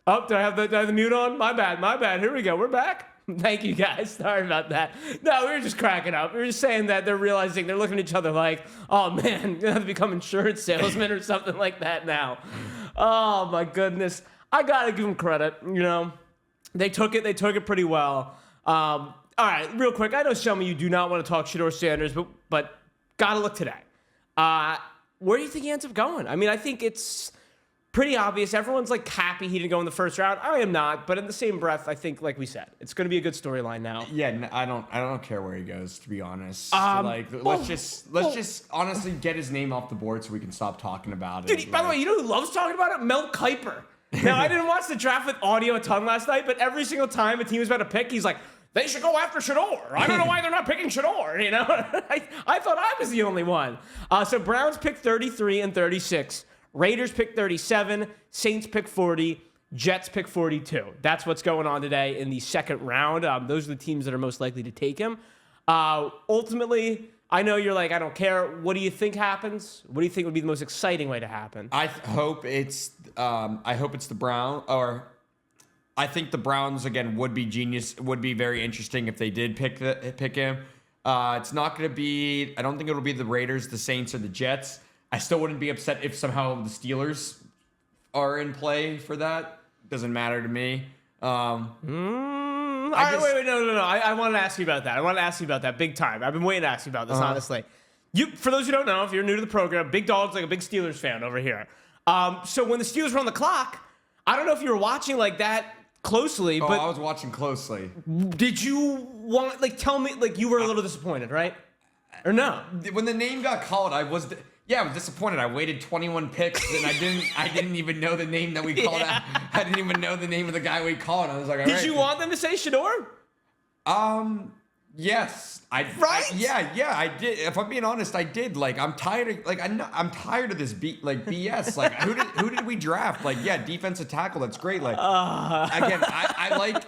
Oh, do I have the mute on? My bad. Here we go. We're back. Thank you guys. Sorry about that. No, we were just cracking up. We were just saying that they're realizing they're looking at each other like, oh man, you're gonna have to become insurance salesmen or something like that now. Oh my goodness. I gotta give them credit. You know, they took it pretty well. All right, real quick. I know some of you do not want to talk Shedeur Sanders, but gotta look today. Where do you think he ends up going? I mean, I think it's pretty obvious. Everyone's like happy he didn't go in the first round. I am not, but in the same breath, I think, like we said, it's going to be a good storyline now. Yeah, I don't care where he goes, to be honest. Let's just honestly get his name off the board so we can stop talking about it. Dude, by the way, you know who loves talking about it? Mel Kiper. Now, I didn't watch the draft with audio a ton last night, but every single time a team was about to pick, he's like, they should go after Shedeur. I don't know why they're not picking Shedeur, you know? I thought I was the only one. So Browns picked 33 and 36. Raiders pick 37, Saints pick 40, Jets pick 42. That's what's going on today in the second round. Those are the teams that are most likely to take him. Ultimately, I know you're like, I don't care. What do you think happens? What do you think would be the most exciting way to happen? I hope it's the Browns, or I think the Browns again would be genius. Would be very interesting if they did pick him. It's not going to be. I don't think it'll be the Raiders, the Saints, or the Jets. I still wouldn't be upset if somehow the Steelers are in play for that. Doesn't matter to me. Wait, no. I want to ask you about that. I want to ask you about that big time. I've been waiting to ask you about this, honestly. For those who don't know, if you're new to the program, Big Dawg's like a big Steelers fan over here. So when the Steelers were on the clock, I don't know if you were watching like that closely, but I was watching closely. Did you want, like, tell me, like, you were a little disappointed, right? Or no? When the name got called, I was disappointed. I waited 21 picks and I didn't even know the name that we called out. I didn't even know the name of the guy we called. I was like, all right. Did you want them to say Shedeur? Yes. I I did. If I'm being honest, I did. Like, I'm tired of I'm tired of this BS. Like, who did we draft? Like, yeah, defensive tackle, that's great. Like, again, I like,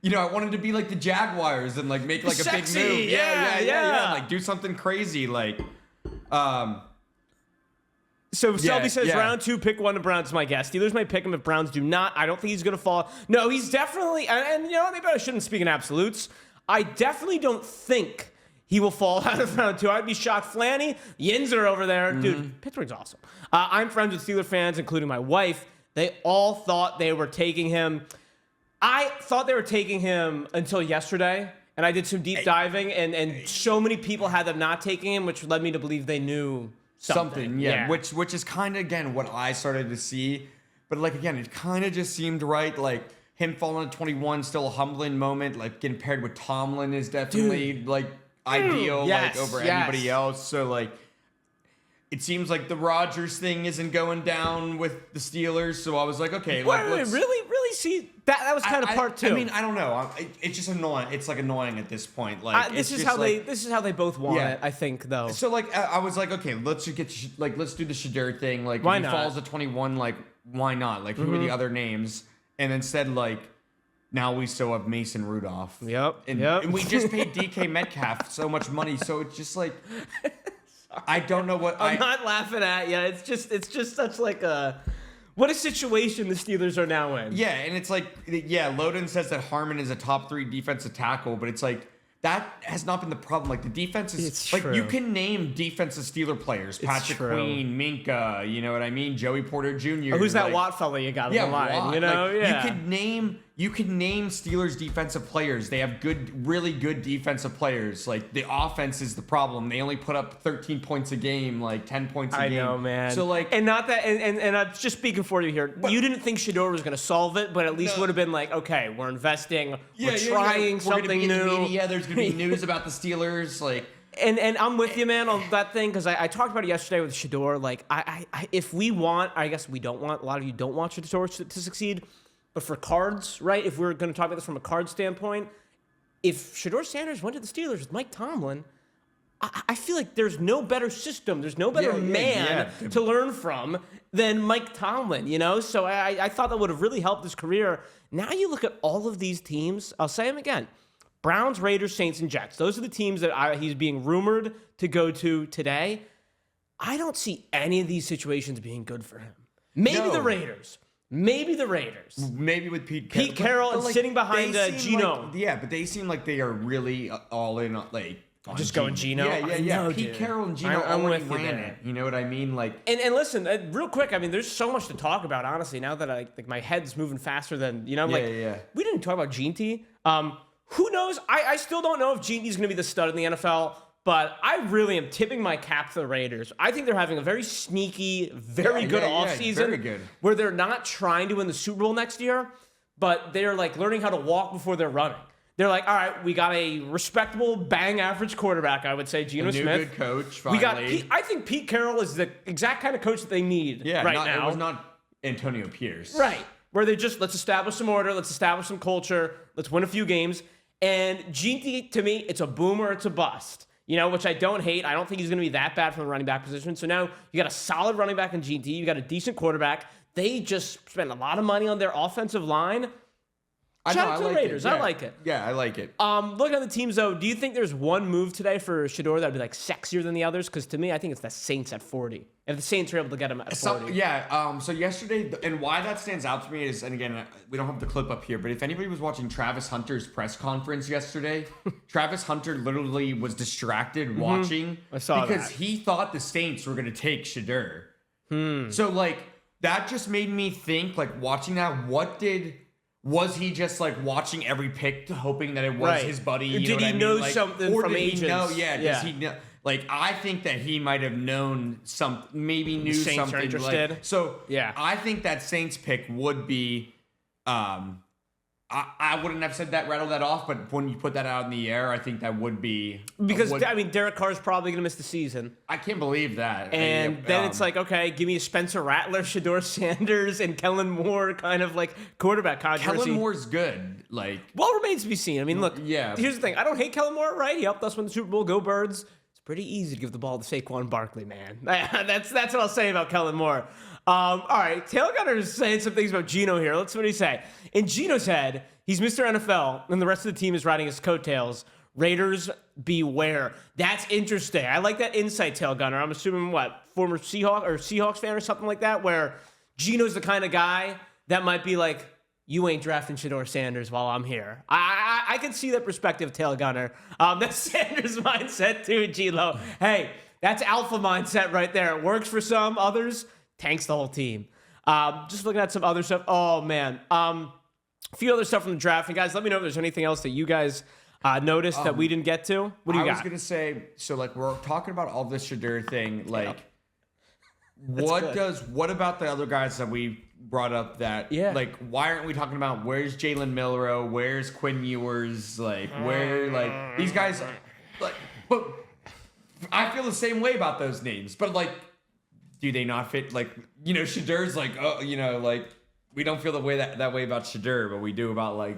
you know, I wanted to be like the Jaguars and like make like Sexy. a big move. Yeah. Like, do something crazy. Like, So Selby says round 2, pick one. The Browns is my guess. Steelers might pick him if Browns do not. I don't think he's going to fall. No, he's definitely, and you know, maybe I shouldn't speak in absolutes. I definitely don't think he will fall out of round 2. I'd be shocked. Flanny, Yins are over there. Dude, Pittsburgh's awesome. I'm friends with Steeler fans, including my wife. They all thought they were taking him. I thought they were taking him until yesterday, and I did some deep diving, and so many people had them not taking him, which led me to believe they knew something. Yeah. Which is kind of, again, what I started to see. But, like, again, it kind of just seemed right. Like, him falling at 21, still a humbling moment. Like, getting paired with Tomlin is definitely, like, ideal, like, over anybody else. So, like, it seems like the Rodgers thing isn't going down with the Steelers. So I was like, okay. Wait, really? See, that was kind of part 2. I mean, I don't know. It's just annoying. It's, like, annoying at this point. Like, this is how they both want it, I think, though. So, like, I was like, okay, let's do the Shedeur thing. Like, why if not? He falls at 21, like, why not? Like, who are the other names? And instead, like, now we still have Mason Rudolph. Yep. And we just paid DK Metcalf so much money. So it's just like, I don't know what. I'm not laughing at you. It's just such like what a situation the Steelers are now in. Yeah, and it's like, yeah, Loden says that Harmon is a top 3 defensive tackle, but it's like, that has not been the problem. Like, the defense is, it's like, true. you can name defensive Steeler players. Patrick Queen, Minka, you know what I mean? Joey Porter Jr. Who's that like, Watt fella you got on the line? Watt. You know, like, you could name Steelers defensive players. They have really good defensive players. Like, the offense is the problem. They only put up 13 points a game, like 10 points a game. I know, man. So, like, and not that, and I'm just speaking for you here. You didn't think Shedeur was going to solve it, but at least would have been like, okay, we're investing, we're trying something we're gonna be new. In the media. There's gonna be news about the Steelers. Like, And I'm with you, man, on that thing, because I talked about it yesterday with Shedeur. Like, if we want, I guess we don't want, a lot of you don't want Shedeur to succeed, but for cards, right, if we're going to talk about this from a card standpoint, if Shedeur Sanders went to the Steelers with Mike Tomlin, I feel like there's no better system, there's no better man to learn from than Mike Tomlin, you know? So I thought that would have really helped his career. Now you look at all of these teams, I'll say them again. Browns, Raiders, Saints, and Jets. Those are the teams that he's being rumored to go to today. I don't see any of these situations being good for him. Maybe the Raiders. Maybe with Pete Carroll and sitting behind Geno. But they seem like they are really all in, like, just going Geno. Yeah. Pete Carroll and Geno already ran it. You know what I mean? Like, and listen, real quick. I mean, there's so much to talk about. Honestly, now that my head's moving faster than we didn't talk about Gene T. Who knows? I still don't know if Gene T's going to be the stud in the NFL. But I really am tipping my cap to the Raiders. I think they're having a very sneaky, very good offseason. Very good. Where they're not trying to win the Super Bowl next year, but they're like learning how to walk before they're running. They're like, all right, we got a respectable, bang average quarterback, I would say, Geno Smith. Good coach, finally. I think Pete Carroll is the exact kind of coach that they need now. It was not Antonio Pierce. Right. Where they just, let's establish some order, let's establish some culture, let's win a few games. And Gene T, to me, it's a boom or it's a bust. You know, which I don't hate. I don't think he's going to be that bad from the running back position. So now you got a solid running back in Gene T. You got a decent quarterback. They just spent a lot of money on their offensive line. Shout out to the Raiders. I like it. Yeah, I like it. Looking at the teams, though, do you think there's one move today for Shedeur that would be like sexier than the others? Because to me, I think it's the Saints at 40. If the Saints are able to get him at 40. So yesterday, and why that stands out to me is, and again, we don't have the clip up here, but if anybody was watching Travis Hunter's press conference yesterday, Travis Hunter literally was distracted watching because he thought the Saints were going to take Shedeur. So, like, that just made me think, like, watching that, was he just like watching every pick, hoping that it was his buddy? You did know he know something or from did agents? He know? Yeah. Does he know? Like, I think that he might have known something. Maybe knew Saints something. Are interested. Like, so I think that Saints pick would be. I wouldn't have said that, rattled that off, but when you put that out in the air, I think that would be because I mean, Derek Carr's probably going to miss the season. I can't believe that. And then it's like, okay, give me a Spencer Rattler, Shedeur Sanders, and Kellen Moore kind of like quarterback controversy. Kellen Moore's good. Like, well, remains to be seen. I mean, look, here's the thing. I don't hate Kellen Moore, right? He helped us win the Super Bowl. Go Birds. It's pretty easy to give the ball to Saquon Barkley, man. That's what I'll say about Kellen Moore. All right, Tail Gunner is saying some things about Geno here. Let's see what he say. In Geno's head, he's Mr. NFL, and the rest of the team is riding his coattails. Raiders, beware. That's interesting. I like that insight, Tail Gunner. I'm assuming, former Seahawks fan or something like that, where Geno's the kind of guy that might be like, you ain't drafting Shedeur Sanders while I'm here. I can see that perspective, Tail Gunner. That's Sanders' mindset too, G-Lo. Hey, that's alpha mindset right there. It works for some, others tanks the whole team. Just looking at some other stuff. Oh, man. A few other stuff from the draft. And guys, let me know if there's anything else that you guys noticed that we didn't get to. What do you got? I was going to say, so like we're talking about all this Shedeur thing. Like, what about the other guys that we brought up that, like, why aren't we talking about where's Jalen Milroe? Where's Quinn Ewers? Like, where, like, these guys, like, but I feel the same way about those names. But, like, do they not fit? Like, you know, Shedeur's like, oh, you know, like, we don't feel that way about Shedeur, but we do about, like,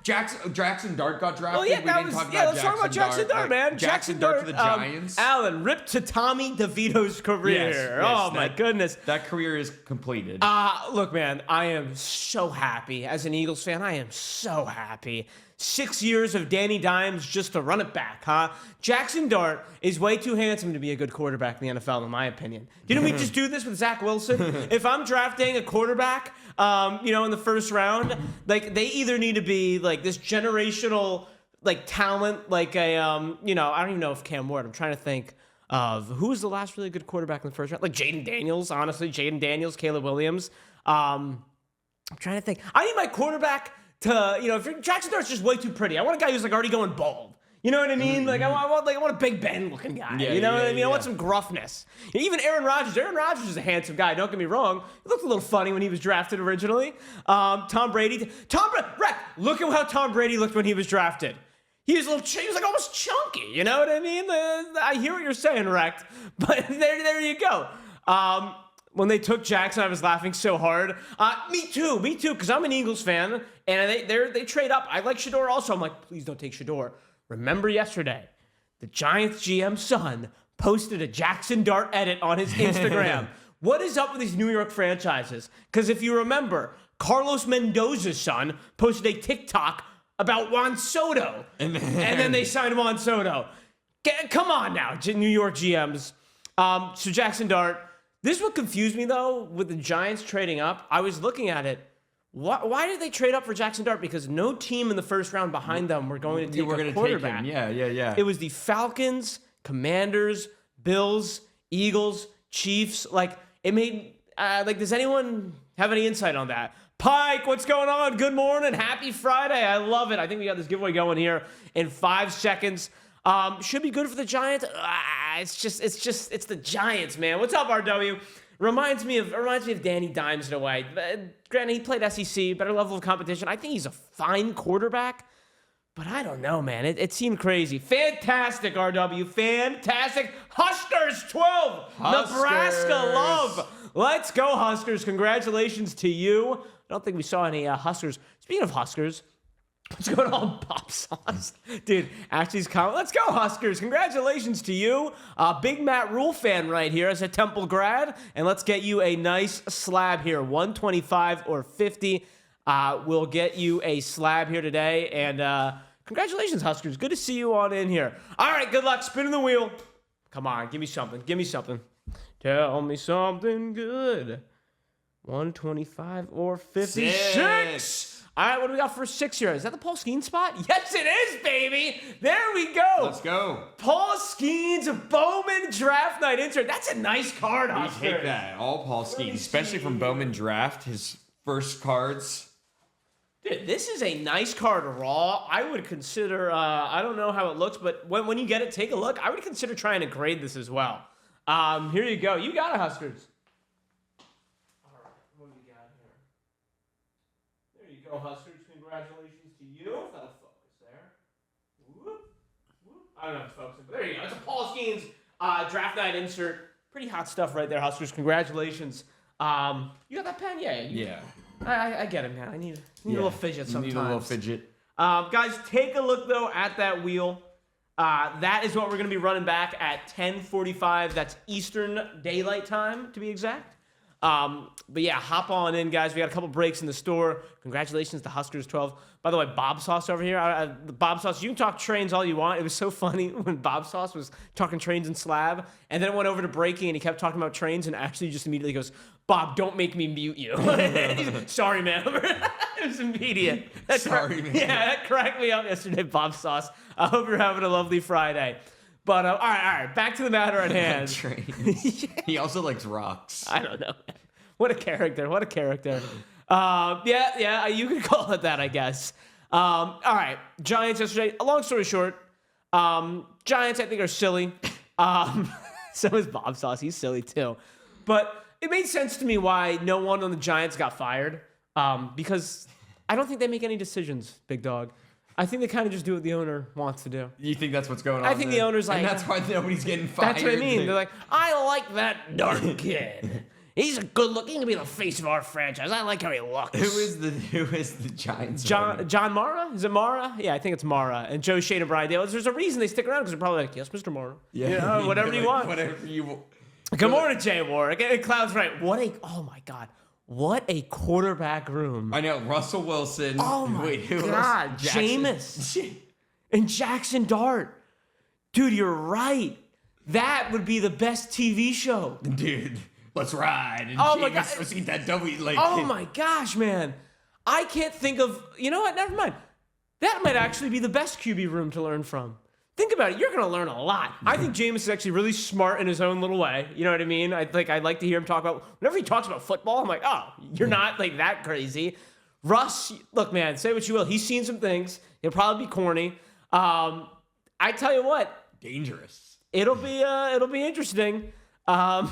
Jackson Dart got drafted. Well, let's talk about Jackson Dart, man. Jackson Dart to the Giants. Alan, rip to Tommy DeVito's career. Yes, my goodness. That career is completed. Look, man, I am so happy. As an Eagles fan, I am so happy. 6 years of Danny Dimes just to run it back, huh? Jackson Dart is way too handsome to be a good quarterback in the NFL, in my opinion. Didn't we just do this with Zach Wilson? If I'm drafting a quarterback, in the first round, like, they either need to be like this generational, like, talent, like a, I don't even know if Cam Ward. I'm trying to think of who was the last really good quarterback in the first round. Like Jaden Daniels, honestly, Caleb Williams. I'm trying to think. I need my quarterback to, if Jackson Dart's just way too pretty. I want a guy who's like already going bald. You know what I mean? Like, I want a Big Ben looking guy. You know what I mean? I want some gruffness. Even Aaron Rodgers. Aaron Rodgers is a handsome guy. Don't get me wrong. He looked a little funny when he was drafted originally. Tom Brady. Look at how Tom Brady looked when he was drafted. he was he was like almost chunky. You know what I mean? I hear what you're saying, Wrecked. But there you go. When they took Jackson, I was laughing so hard. Me too, because I'm an Eagles fan, and they trade up. I like Shedeur also. I'm like, please don't take Shedeur. Remember yesterday, the Giants GM's son posted a Jackson Dart edit on his Instagram. What is up with these New York franchises? Because if you remember, Carlos Mendoza's son posted a TikTok about Juan Soto. And then they signed Juan Soto. Come on now, New York GMs. So Jackson Dart. This is what confused me, though, with the Giants trading up. I was looking at it. Why did they trade up for Jackson Dart? Because no team in the first round behind them were going to take a quarterback. Take him. Yeah. It was the Falcons, Commanders, Bills, Eagles, Chiefs. Like, it made... does anyone have any insight on that? Pike, what's going on? Good morning. Happy Friday. I love it. I think we got this giveaway going here in 5 seconds. Should be good for the Giants. It's the Giants, man. What's up, RW? Reminds me of Danny Dimes in a way. Granted, he played SEC, better level of competition. I think he's a fine quarterback, but I don't know, man. It seemed crazy. Fantastic, RW. Fantastic. Huskers 12. Huskers. Nebraska love. Let's go, Huskers. Congratulations to you. I don't think we saw any Huskers. Speaking of Huskers, what's going on, Bob Sauce? Dude, Ashley's comment. Let's go, Huskers. Congratulations to you. Big Matt Rule fan right here as a Temple grad. And let's get you a nice slab here. 125 or 50. We'll get you a slab here today. And congratulations, Huskers. Good to see you on in here. All right, good luck. Spinning the wheel. Come on, give me something. Give me something. Tell me something good. 125 or 56. All right, what do we got for 6 here? Is that the Paul Skeens spot? Yes, it is, baby. There we go. Let's go. Paul Skeens, Bowman Draft Night insert. That's a nice card, We take that. All Paul Skeens, especially from Bowman Draft, his first cards. Dude, this is a nice card raw. I would consider, I don't know how it looks, but when you get it, take a look. I would consider trying to grade this as well. Here you go. You got it, Huskers. Go Huskers, congratulations to you. That'll focus there. Whoop, whoop. I don't know if it's focusing, but there you go. It's a Paul Skeens draft night insert. Pretty hot stuff right there, Huskers. Congratulations. You got that pen? Yeah. I get it, man. I need a little fidget sometimes. Need a little fidget. Guys, take a look, though, at that wheel. That is what we're going to be running back at 10:45. That's Eastern Daylight Time, to be exact. But yeah, hop on in, guys. We got a couple breaks in the store. Congratulations to Huskers 12. By the way, Bob Sauce over here. Bob Sauce, you can talk trains all you want. It was so funny when Bob Sauce was talking trains and slab, and then it went over to breaking, and he kept talking about trains, and actually just immediately goes, Bob, don't make me mute you. Sorry, man. It was immediate. Sorry, man. Yeah, that cracked me up yesterday, Bob Sauce. I hope you're having a lovely Friday. But, all right. Back to the matter at hand. Trains. He also likes rocks. I don't know. What a character. Yeah, you could call it that, I guess. All right. Giants yesterday. Long story short, Giants, I think, are silly. So is Bob Sauce. He's silly, too. But it made sense to me why no one on the Giants got fired. Because I don't think they make any decisions, Big Dawg. I think they kind of just do what the owner wants to do. You think that's what's going on? I think the owner's like... And that's why nobody's getting fired. That's what I mean. They're like, I like that dark kid. He's a good look. He can be the face of our franchise. I like how he looks. Who is the Giants? John Mara? Is it Mara? Yeah, I think it's Mara. And Joe Shane and Brian Dale. There's a reason they stick around because they're probably like, yes, Mr. Mara. Yeah. You know, whatever you want. Whatever you want. Good morning, Jay Warwick. And Cloud's right. Oh my God. What a quarterback room. I know. Russell Wilson. Oh my God. Jameis. And Jackson Dart. Dude, you're right. That would be the best TV show. Dude, let's ride. And oh my God. Let's eat that W. Oh my gosh, man. I can't think of... You know what? Never mind. That might actually be the best QB room to learn from. Think about it. You're going to learn a lot. I think Jameis is actually really smart in his own little way. You know what I mean? I'd like to hear him talk about... Whenever he talks about football, I'm like, oh, you're not like that crazy. Russ, look, man, say what you will. He's seen some things. He'll probably be corny. I tell you what. Dangerous. It'll be interesting. Oh,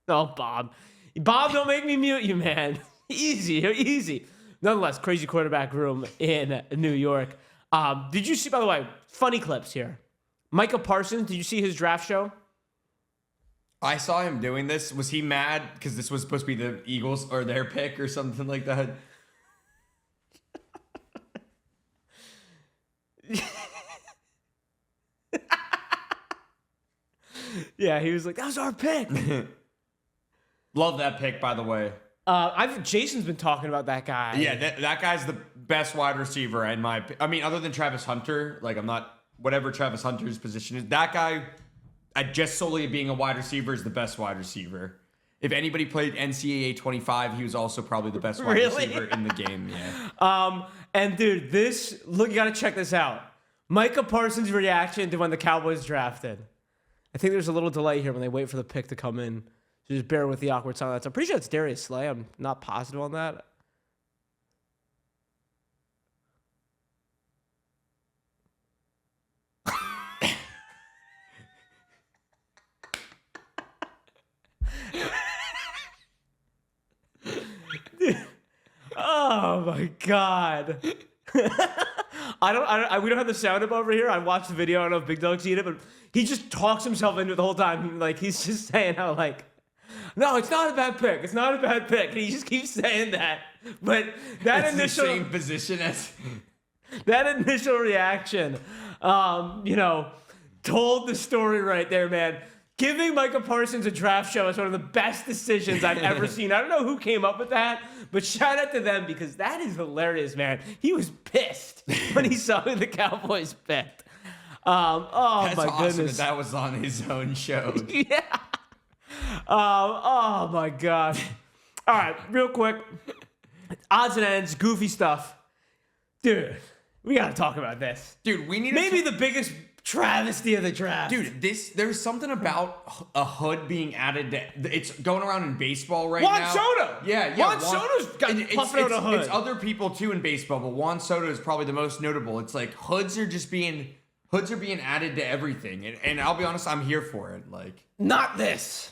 Bob. Bob, don't make me mute you, man. Easy. Nonetheless, crazy quarterback room in New York. Did you see, by the way, funny clips here. Micah Parsons, did you see his draft show? I saw him doing this. Was he mad because this was supposed to be the Eagles or their pick or something like that? Yeah, he was like, that was our pick. Love that pick, by the way. Jason's been talking about that guy. Yeah, that guy's the best wide receiver in my. I mean, other than Travis Hunter, like I'm not whatever Travis Hunter's position is. That guy, just solely being a wide receiver, is the best wide receiver. If anybody played NCAA 25, he was also probably the best wide receiver in the game. Yeah. And dude, you gotta check this out. Micah Parsons' reaction to when the Cowboys drafted. I think there's a little delay here when they wait for the pick to come in. So just bear with the awkward silence. I'm pretty sure it's Darius Slay. I'm not positive on that. Oh my God. We don't have the sound up over here. I watched the video. I don't know if Big Dawg seen it, but he just talks himself into it the whole time. Like, he's just saying how, like, no, it's not a bad pick. It's not a bad pick. And he just keeps saying that. But that It's initial the same position as that initial reaction, told the story right there, man. Giving Micah Parsons a draft show is one of the best decisions I've ever seen. I don't know who came up with that, but shout out to them because that is hilarious, man. He was pissed when he saw who the Cowboys picked. That's my awesome goodness. that was on his own show. Yeah. Oh my gosh. All right, real quick. Odds and ends, goofy stuff. Dude, we got to talk about this. Dude, we need maybe the biggest travesty of the draft. Dude, there's something about a hood being added to it's going around in baseball right Juan now. Soto. Yeah. Juan Soto's puffing out a hood. It's other people too in baseball, but Juan Soto is probably the most notable. It's like hoods are being added to everything. And I'll be honest, I'm here for it. Like, not this.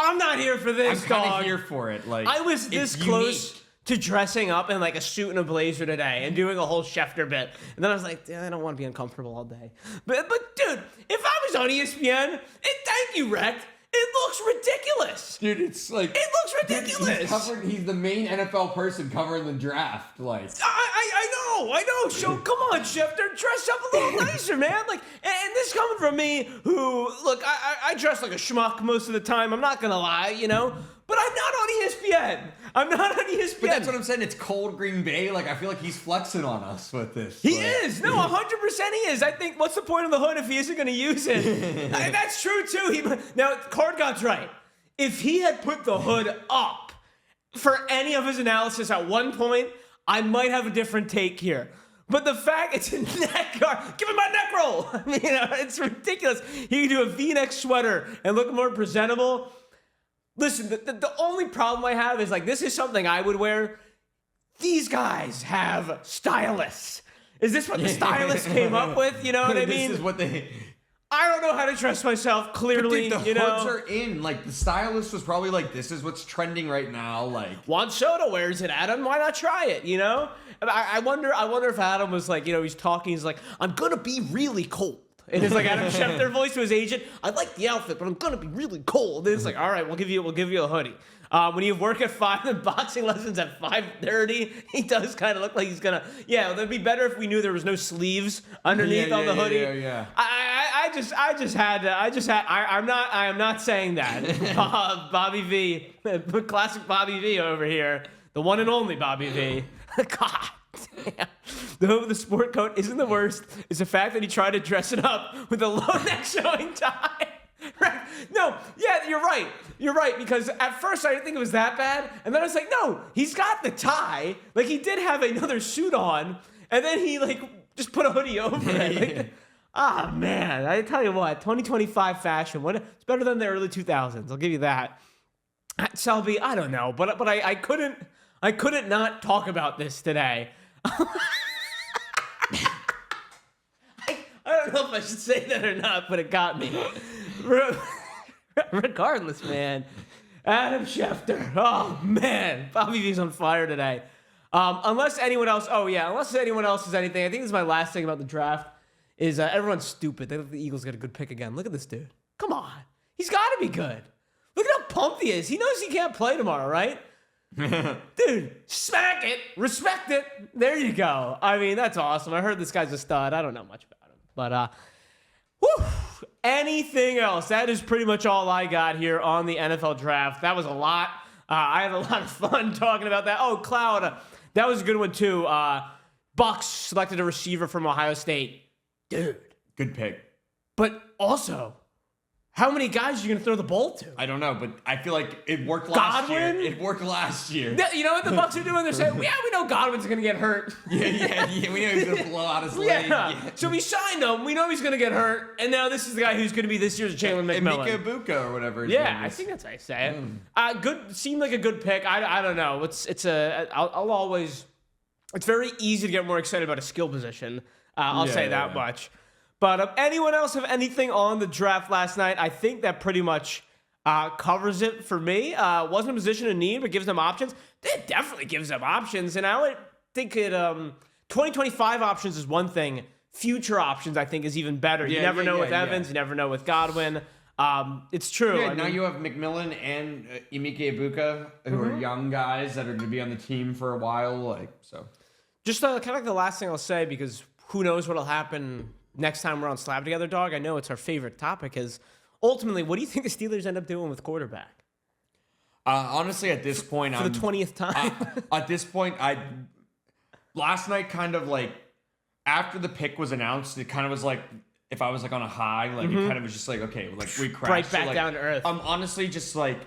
I'm not here for this, I'm kind dog. of here for it. Like, I was this close to dressing up in like a suit and a blazer today and doing a whole Schefter bit. And then I was like, I don't want to be uncomfortable all day. But dude, if I was on ESPN, thank you, Rect. It looks ridiculous. Dude, it's like... It looks ridiculous. He's the main NFL person covering the draft. Like, I know. So come on, Schefter, dress up a little nicer, man. Like, and this coming from me, who look, I dress like a schmuck most of the time. I'm not gonna lie, But I'm not on ESPN. I'm not on ESPN. but that's what I'm saying. It's cold Green Bay. Like, I feel like he's flexing on us with this. He is. No, 100% he is. I think, what's the point of the hood if he isn't going to use it? That's true, too. Now, Card God's right. If he had put the hood up for any of his analysis at one point, I might have a different take here. But the fact it's a neck guard, give him my neck roll. I mean, it's ridiculous. He can do a V-neck sweater and look more presentable. Listen, the only problem I have is, like, this is something I would wear. These guys have stylists. Is this what the stylist came up with? You know what I mean? This is what they... I don't know how to dress myself, clearly, But dude, the hoods are in. Like, the stylist was probably like, this is what's trending right now. Like, Juan Soto wears it, Adam. Why not try it, I wonder if Adam was like, he's talking. He's like, I'm going to be really cold. And it's like Adam Schefter voice to his agent. I like the outfit, but I'm gonna be really cold. And it's like, all right, we'll give you a hoodie. When you work at 5 and boxing lessons at 5:30, he does kind of look like he's gonna. Yeah, it'd be better if we knew there was no sleeves underneath on the hoodie. Yeah. I am not saying that. Bobby V, classic Bobby V over here, the one and only Bobby V. God. The sport coat isn't the worst. It's the fact that he tried to dress it up with a low neck showing tie. Right? No, yeah, you're right. You're right, because at first I didn't think it was that bad. And then I was like, no, he's got the tie. Like, he did have another suit on. And then he, just put a hoodie over it. Man, I tell you what, 2025 fashion, it's better than the early 2000s. I'll give you that. Selby, I don't know, but I couldn't not talk about this today. I don't know if I should say that or not, but it got me. Regardless, man. Adam Schefter. Oh, man. Bobby V's on fire today. Unless anyone else. Oh yeah, unless anyone else has anything. I think this is my last thing about the draft. Is everyone's stupid? They think the Eagles get a good pick again. Look at this dude. Come on, he's got to be good. Look at how pumped he is. He knows he can't play tomorrow, right? Dude, smack it, respect it. There you go. I mean, that's awesome. I heard this guy's a stud. I don't know much about him, but whew. Anything else? That is pretty much all I got here on the NFL draft. That was a lot. I had a lot of fun talking about that. Oh, Cloud, that was a good one too. Bucks selected a receiver from Ohio State. Dude. Good pick. But also, how many guys are you going to throw the ball to? I don't know, but I feel like it worked last year. Godwin? It worked last year. You know what the Bucks are doing? They're saying, yeah, we know Godwin's going to get hurt. Yeah. We know he's going to blow out his leg. Yeah. So we signed him. We know he's going to get hurt. And now this is the guy who's going to be this year's Jalen McMillan. Mika Buka or whatever his Yeah, name is. I think that's how you say it. Good. Seemed like a good pick. I don't know. I'll always. It's very easy to get more excited about a skill position. I'll say that much. But anyone else have anything on the draft last night? I think that pretty much covers it for me. Wasn't a position of need, but gives them options. It definitely gives them options. And I would think 2025 options is one thing. Future options, I think, is even better. You never know with Evans. You never know with Godwin. It's true. Yeah, now you have McMillan and Emeka Ibuka, who are young guys that are going to be on the team for a while. Just kind of like the last thing I'll say, because who knows what'll happen next time we're on Slab Together, Dog. I know it's our favorite topic. Is ultimately, what do you think the Steelers end up doing with quarterback? Honestly, at this point, for the 20th time. At this point, last night kind of like after the pick was announced, it kind of was like if I was like on a high, like it kind of was just like okay, like we crashed right back down to earth. I'm honestly just like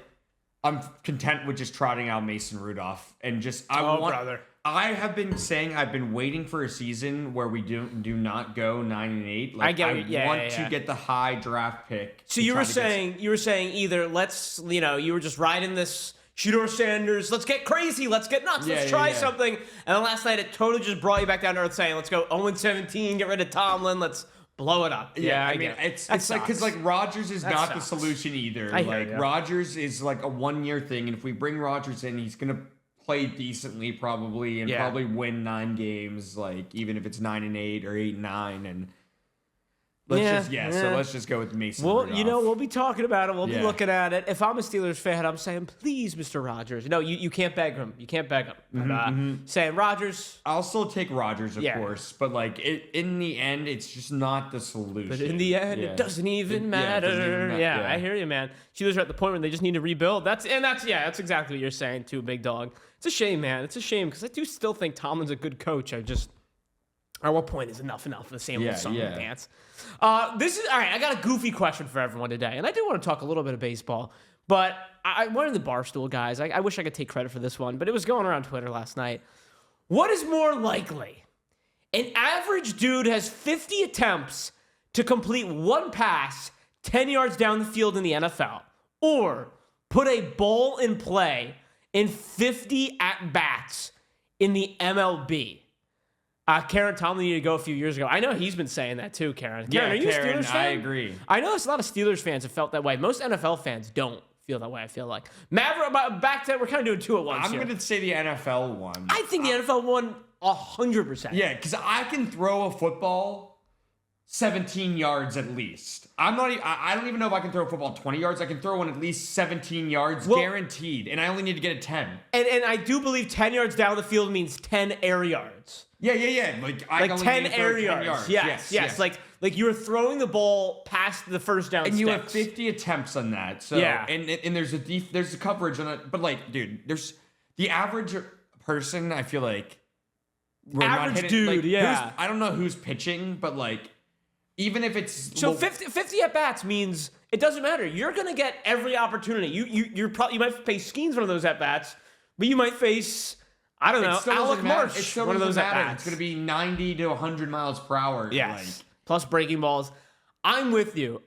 I'm content with just trotting out Mason Rudolph and just brother. I have been saying I've been waiting for a season where we do not go 9-8. Like I want to get the high draft pick. So you were saying either you were just riding this Shedeur Sanders, let's get crazy, let's get nuts, let's try something. And then last night it totally just brought you back down to earth saying, let's go 0-17, get rid of Tomlin, let's blow it up. Yeah, I mean, it's like because like Rodgers is not the solution either. Like Rodgers is like a 1-year thing, and if we bring Rodgers in, he's gonna play decently probably and probably win 9 games, like even if it's 9-8 or 8-9, and so let's just go with Mason Rudolph. We'll be talking about it. We'll be looking at it. If I'm a Steelers fan, I'm saying, please, Mr. Rodgers. No, you can't beg him. You can't beg him. Saying Rodgers. I'll still take Rodgers, of course, but like in the end, it's just not the solution. But in the end, it doesn't even matter. Yeah, I hear you, man. Steelers are at the point where they just need to rebuild. That's exactly what you're saying too, Big Dawg. It's a shame, man. It's a shame because I do still think Tomlin's a good coach. At what point is enough? The same old song and dance. This is all right. I got a goofy question for everyone today, and I do want to talk a little bit of baseball. But one of the Barstool guys, I wish I could take credit for this one, but it was going around Twitter last night. What is more likely? An average dude has 50 attempts to complete one pass 10 yards down the field in the NFL, or put a ball in play in 50 at-bats in the MLB. Karen Tomlin needed to go a few years ago. I know he's been saying that too, Karen. Karen, are you a Steelers fan? I agree. I know there's a lot of Steelers fans have felt that way. Most NFL fans don't feel that way, I feel like. Maverick, back to, we're kind of doing two at once I'm going to say the NFL one. I think the NFL won 100%. Yeah, because I can throw a football 17 yards at least. I don't even know if I can throw a football 20 yards. I can throw one at least 17 yards guaranteed, and I only need to get a 10. And I do believe 10 yards down the field means 10 air yards. Yeah. Like 10 air yards. Yes. Like you were throwing the ball past the first down and sticks. you have 50 attempts on that. So and there's a coverage on it. But like, dude, there's the average person. I feel like average dude. I don't know who's pitching, but like even if it's 50 at bats means it doesn't matter. You're gonna get every opportunity. You might face Skeens one of those at bats, but you might face. I don't know. Alec Marsh. It still one of those matter. It's going to be 90 to 100 miles per hour. Yes. Plus breaking balls. I'm with you.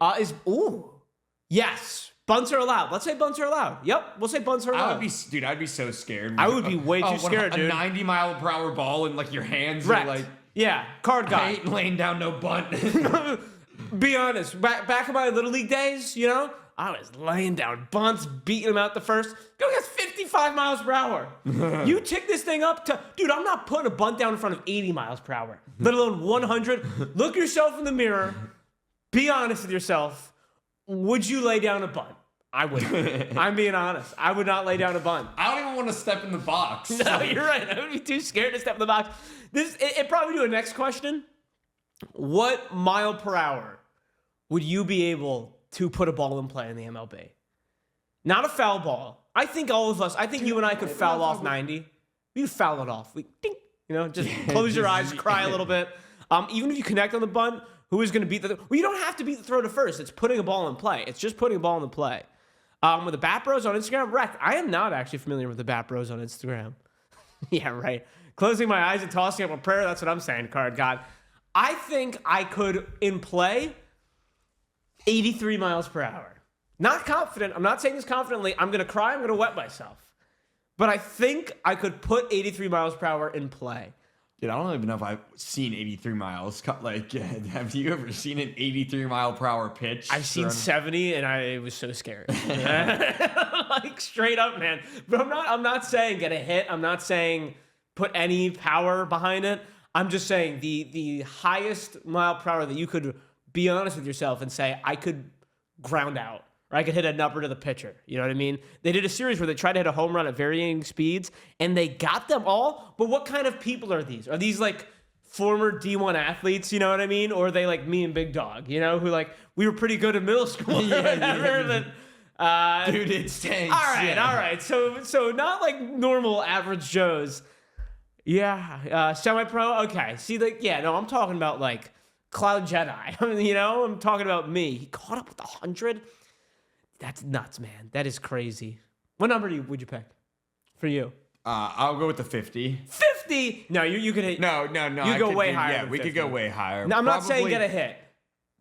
Yes. Bunts are allowed. Let's say bunts are allowed. Yep. We'll say bunts are allowed. I'd be so scared. I would be way too scared, dude. A 90 mile per hour ball in like your hands. Right. Like, yeah. Card guy. I ain't laying down no bunt. Be honest. Back in my Little League days, I was laying down bunts, beating him out the first. Go gets 55 miles per hour. You tick this thing up to, dude, I'm not putting a bunt down in front of 80 miles per hour, let alone 100. Look yourself in the mirror. Be honest with yourself. Would you lay down a bunt? I wouldn't. I'm being honest. I would not lay down a bunt. I don't even want to step in the box. No, you're right. I would be too scared to step in the box. It probably do a next question. What mile per hour would you be able to put a ball in play in the MLB? Not a foul ball. I think you and I could foul off 90. We could foul it off. Ding, just close your eyes, cry a little bit. Even if you connect on the bunt, who is going to beat the... Well, you don't have to beat the throw to first. It's putting a ball in play. It's just putting a ball in the play. With the Bat Bros on Instagram, wrecked. I am not actually familiar with the Bat Bros on Instagram. Yeah, right. Closing my eyes and tossing up a prayer. That's what I'm saying, Card God. I think I could, in play, 83 miles per hour. Not confident. I'm not saying this confidently. I'm going to cry. I'm going to wet myself. But I think I could put 83 miles per hour in play. Dude, I don't even know if I've seen 83 miles. Like, have you ever seen an 83 mile per hour pitch? I've seen 70, and I was so scared. Like, straight up, man. But I'm not saying get a hit. I'm not saying put any power behind it. I'm just saying the highest mile per hour that you could be honest with yourself and say, I could ground out. Or I could hit a number to the pitcher. You know what I mean? They did a series where they tried to hit a home run at varying speeds, and they got them all. But what kind of people are these? Are these like former D1 athletes? You know what I mean? Or are they like me and Big Dawg? You know, who like we were pretty good in middle school. Yeah. Dude, it stinks. All right. So not like normal average Joes. Yeah, semi-pro. Okay. See, I'm talking about like Cloud Jedi. I'm talking about me. He caught up with 100. That's nuts, man. That is crazy. What number would you pick for you? I'll go with the 50. 50? No, you could hit. No. You go way higher. Yeah, we could go way higher. No, I'm not saying get a hit.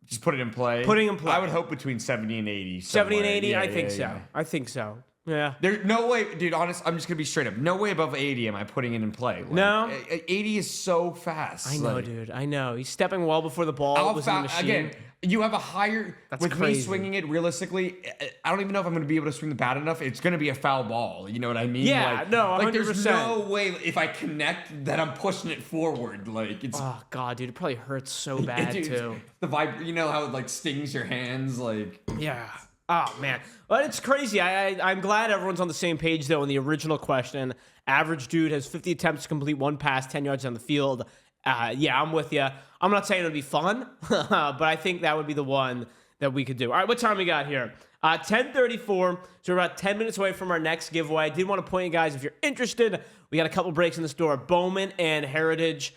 Just put it in play. Putting in play. I would hope between 70 and 80. 70 and 80? Yeah, I think so. I think so. Yeah. There's no way, dude, honest, I'm just going to be straight up. No way above 80 am I putting it in play. Like, no. 80 is so fast. I know, dude. I know. He's stepping well before the ball was in the machine. Again, you have a higher... That's with crazy. me swinging it, realistically, I don't even know if I'm going to be able to swing the bat enough. It's going to be a foul ball. You know what I mean? Yeah, no, 100%. Like, there's no way if I connect that I'm pushing it forward. Like, it's... Oh, God, dude. It probably hurts so bad, dude, too. The you know how it, like, stings your hands? Like... Yeah. Oh, man. But it's crazy. I'm glad everyone's on the same page, though, in the original question. Average dude has 50 attempts to complete one pass, 10 yards on the field. Yeah, I'm with you. I'm not saying it would be fun, but I think that would be the one that we could do. All right, what time we got here? 10:34, so we're about 10 minutes away from our next giveaway. I did want to point you guys, if you're interested, we got a couple breaks in the store. Bowman and Heritage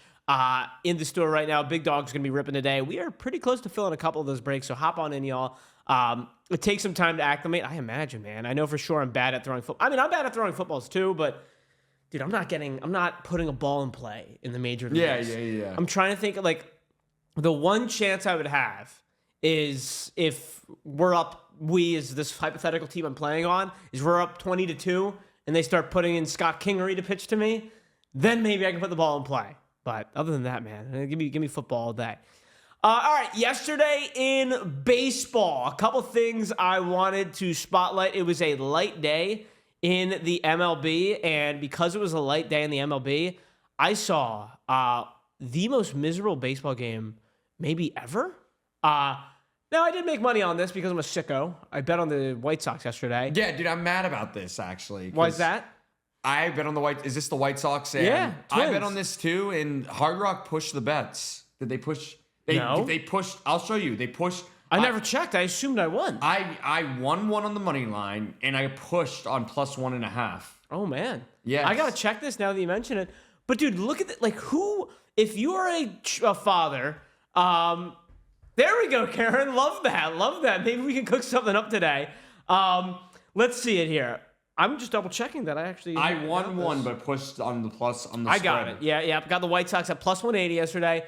in the store right now. Big Dawg's going to be ripping today. We are pretty close to filling a couple of those breaks, so hop on in, y'all. It takes some time to acclimate. I imagine, man. I know for sure I'm bad at throwing football. I mean, I'm bad at throwing footballs too, but dude, I'm not putting a ball in play in the major leagues. Yeah. I'm trying to think, like, the one chance I would have is if as this hypothetical team I'm playing on, is we're up 20-2 and they start putting in Scott Kingery to pitch to me, then maybe I can put the ball in play. But other than that, man, give me football all day. All right, yesterday in baseball, a couple things I wanted to spotlight. It was a light day in the MLB, and because it was a light day in the MLB, I saw the most miserable baseball game maybe ever. Now, I did make money on this because I'm a sicko. I bet on the White Sox yesterday. Yeah, dude, I'm mad about this, actually. Why is that? I bet on the White... Is this the White Sox? Yeah, I bet on this, too, and Hard Rock pushed the bets. Did they push... No. They pushed... I'll show you. They pushed... I never checked. I assumed I won. I won one on the money line, and I pushed on +1.5. Oh, man. Yes. I got to check this now that you mention it. But, dude, look at it. Like, who... If you are a father... there we go, Karen. Love that. Maybe we can cook something up today. Let's see it here. I'm just double checking that I actually... I won one, but pushed on the plus on the spread. I got it. Yeah. Got the White Sox at +180 yesterday.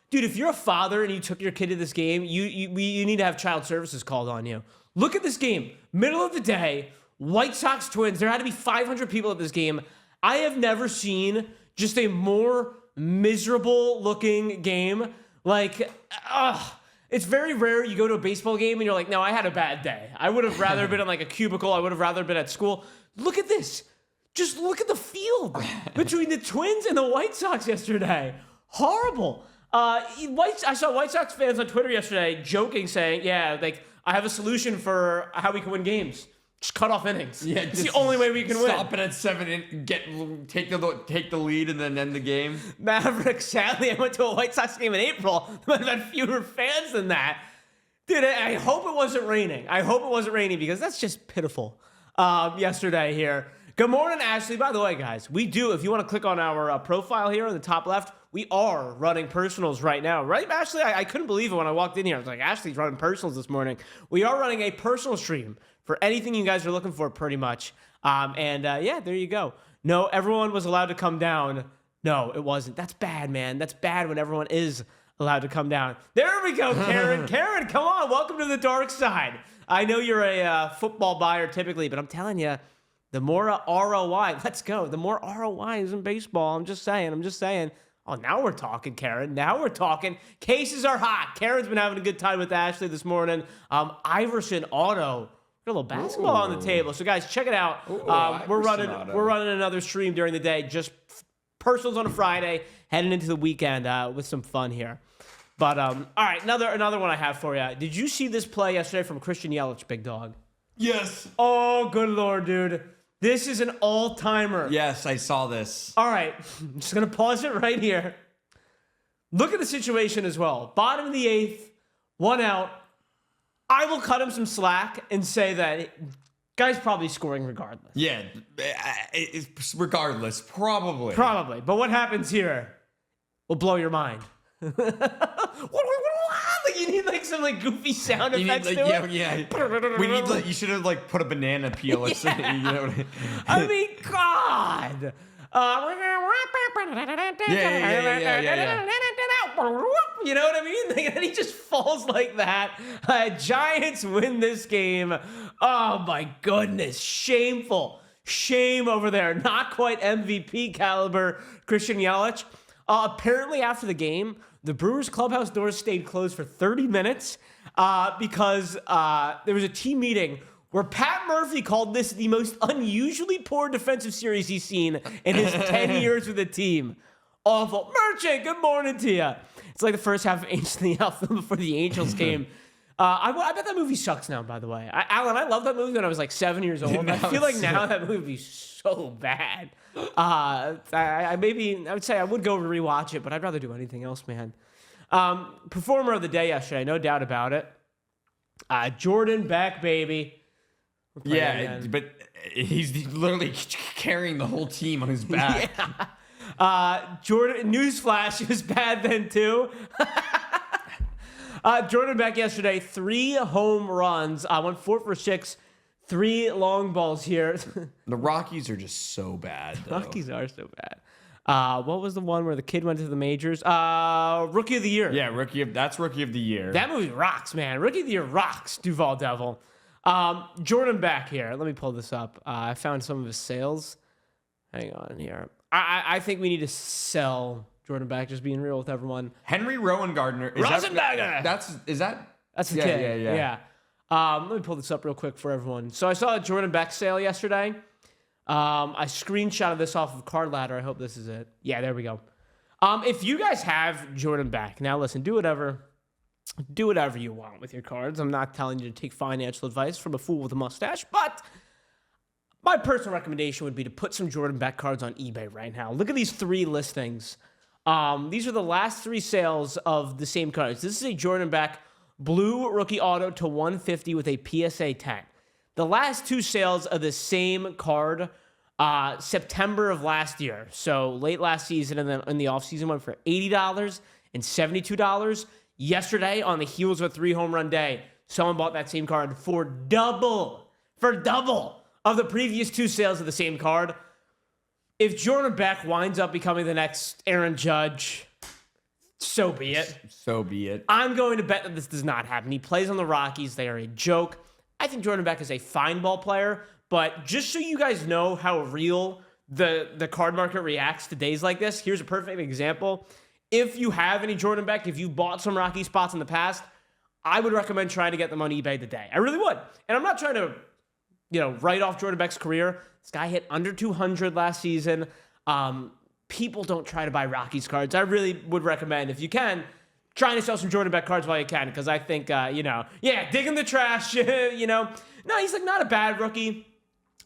Dude, if you're a father and you took your kid to this game, you need to have child services called on you. Look at this game. Middle of the day, White Sox Twins. There had to be 500 people at this game. I have never seen just a more miserable looking game. Like, It's very rare you go to a baseball game and you're like, no, I had a bad day. I would have rather been in like a cubicle. I would have rather been at school. Look at this. Just look at the field between the Twins and the White Sox yesterday. Horrible. I saw White Sox fans on Twitter yesterday joking, saying, yeah, like, I have a solution for how we can win games. Just cut off innings. Yeah, it's the only way we can win. Stop it at 7 and take the lead and then end the game. Mavericks, sadly, I went to a White Sox game in April. Might have had fewer fans than that. Dude, I hope it wasn't raining. I hope it wasn't raining because that's just pitiful. Yesterday here. Good morning, Ashley. By the way, guys, we do, if you want to click on our profile here on the top left, we are running personals right now. Right, Ashley? I couldn't believe it when I walked in here. I was like, Ashley's running personals this morning. We are running a personal stream for anything you guys are looking for, pretty much. Yeah, there you go. No, everyone was allowed to come down. No, it wasn't. That's bad, man. That's bad when everyone is allowed to come down. There we go, Karen. Karen, come on. Welcome to the dark side. I know you're a football buyer typically, but I'm telling you, the more ROI, let's go. The more ROI is in baseball. I'm just saying. Oh, now we're talking, Karen. Now we're talking. Cases are hot. Karen's been having a good time with Ashley this morning. Iverson Auto. Got a little basketball on the table. So, guys, check it out. We're running another stream during the day. Just personals on a Friday, heading into the weekend with some fun here. But all right, another one I have for you. Did you see this play yesterday from Christian Yelich, Big Dawg? Yes. Oh, good Lord, dude. This is an all-timer. Yes, I saw this. All right, I'm just going to pause it right here. Look at the situation as well. Bottom of the 8th, 1 out. I will cut him some slack and say that guy's probably scoring regardless. Yeah, regardless, probably. Probably. But what happens here will blow your mind. Like you need like some like goofy sound effects to it. Yeah. We need you should have like put a banana peel or something. You know what I mean, God. You know what I mean? And he just falls like that. Giants win this game. Oh my goodness. Shameful. Shame over there. Not quite MVP caliber Christian Yelich. Apparently after the game, the Brewers clubhouse doors stayed closed for 30 minutes because there was a team meeting where Pat Murphy called this the most unusually poor defensive series he's seen in his 10 years with the team. Awful. Merchant, good morning to you. It's like the first half of Angels in the Outfield before the Angels game. I bet that movie sucks now, by the way. Alan, I loved that movie when I was like 7 years old. I feel like now that movie's so bad. I would say I would go rewatch it, but I'd rather do anything else, man. Performer of the day yesterday, no doubt about it. Jordan Beck, baby. Yeah, but he's literally carrying the whole team on his back. Yeah. Jordan, newsflash, it was bad then too. Jordan Beck yesterday, 3 home runs. Went 4 for 6, 3 long balls here. The Rockies are just so bad, though. Rockies are so bad. What was the one where the kid went to the majors? Rookie of the Year. Yeah, Rookie of the Year. That movie rocks, man. Rookie of the Year rocks. Duval Devil. Jordan Beck here. Let me pull this up. I found some of his sales. Hang on here. I think we need to sell Jordan Beck, just being real with everyone. Henry Rowan Gardner. Rosenberger. That's the kid. Yeah. Let me pull this up real quick for everyone. So I saw a Jordan Beck sale yesterday. I screenshotted this off of Card Ladder. I hope this is it. Yeah, there we go. If you guys have Jordan Beck, now listen, do whatever you want with your cards. I'm not telling you to take financial advice from a fool with a mustache, but my personal recommendation would be to put some Jordan Beck cards on eBay right now. Look at these 3 listings. These are the last 3 sales of the same cards. This is a Jordan Beck blue rookie auto to 150 with a PSA 10. The last 2 sales of the same card, September of last year. So late last season and then in the offseason went for $80 and $72. Yesterday, on the heels of a 3 home run day, someone bought that same card for double of the previous 2 sales of the same card. If Jordan Beck winds up becoming the next Aaron Judge, so be it. So be it. I'm going to bet that this does not happen. He plays on the Rockies. They are a joke. I think Jordan Beck is a fine ball player, but just so you guys know how real the card market reacts to days like this, here's a perfect example. If you have any Jordan Beck, if you bought some Rocky spots in the past, I would recommend trying to get them on eBay today. I really would. And I'm not trying to, write off Jordan Beck's career. This guy hit under 200 last season. People don't try to buy Rockies cards. I really would recommend, if you can, trying to sell some Jordan Beck cards while you can, because I think, dig in the trash, No, he's like not a bad rookie.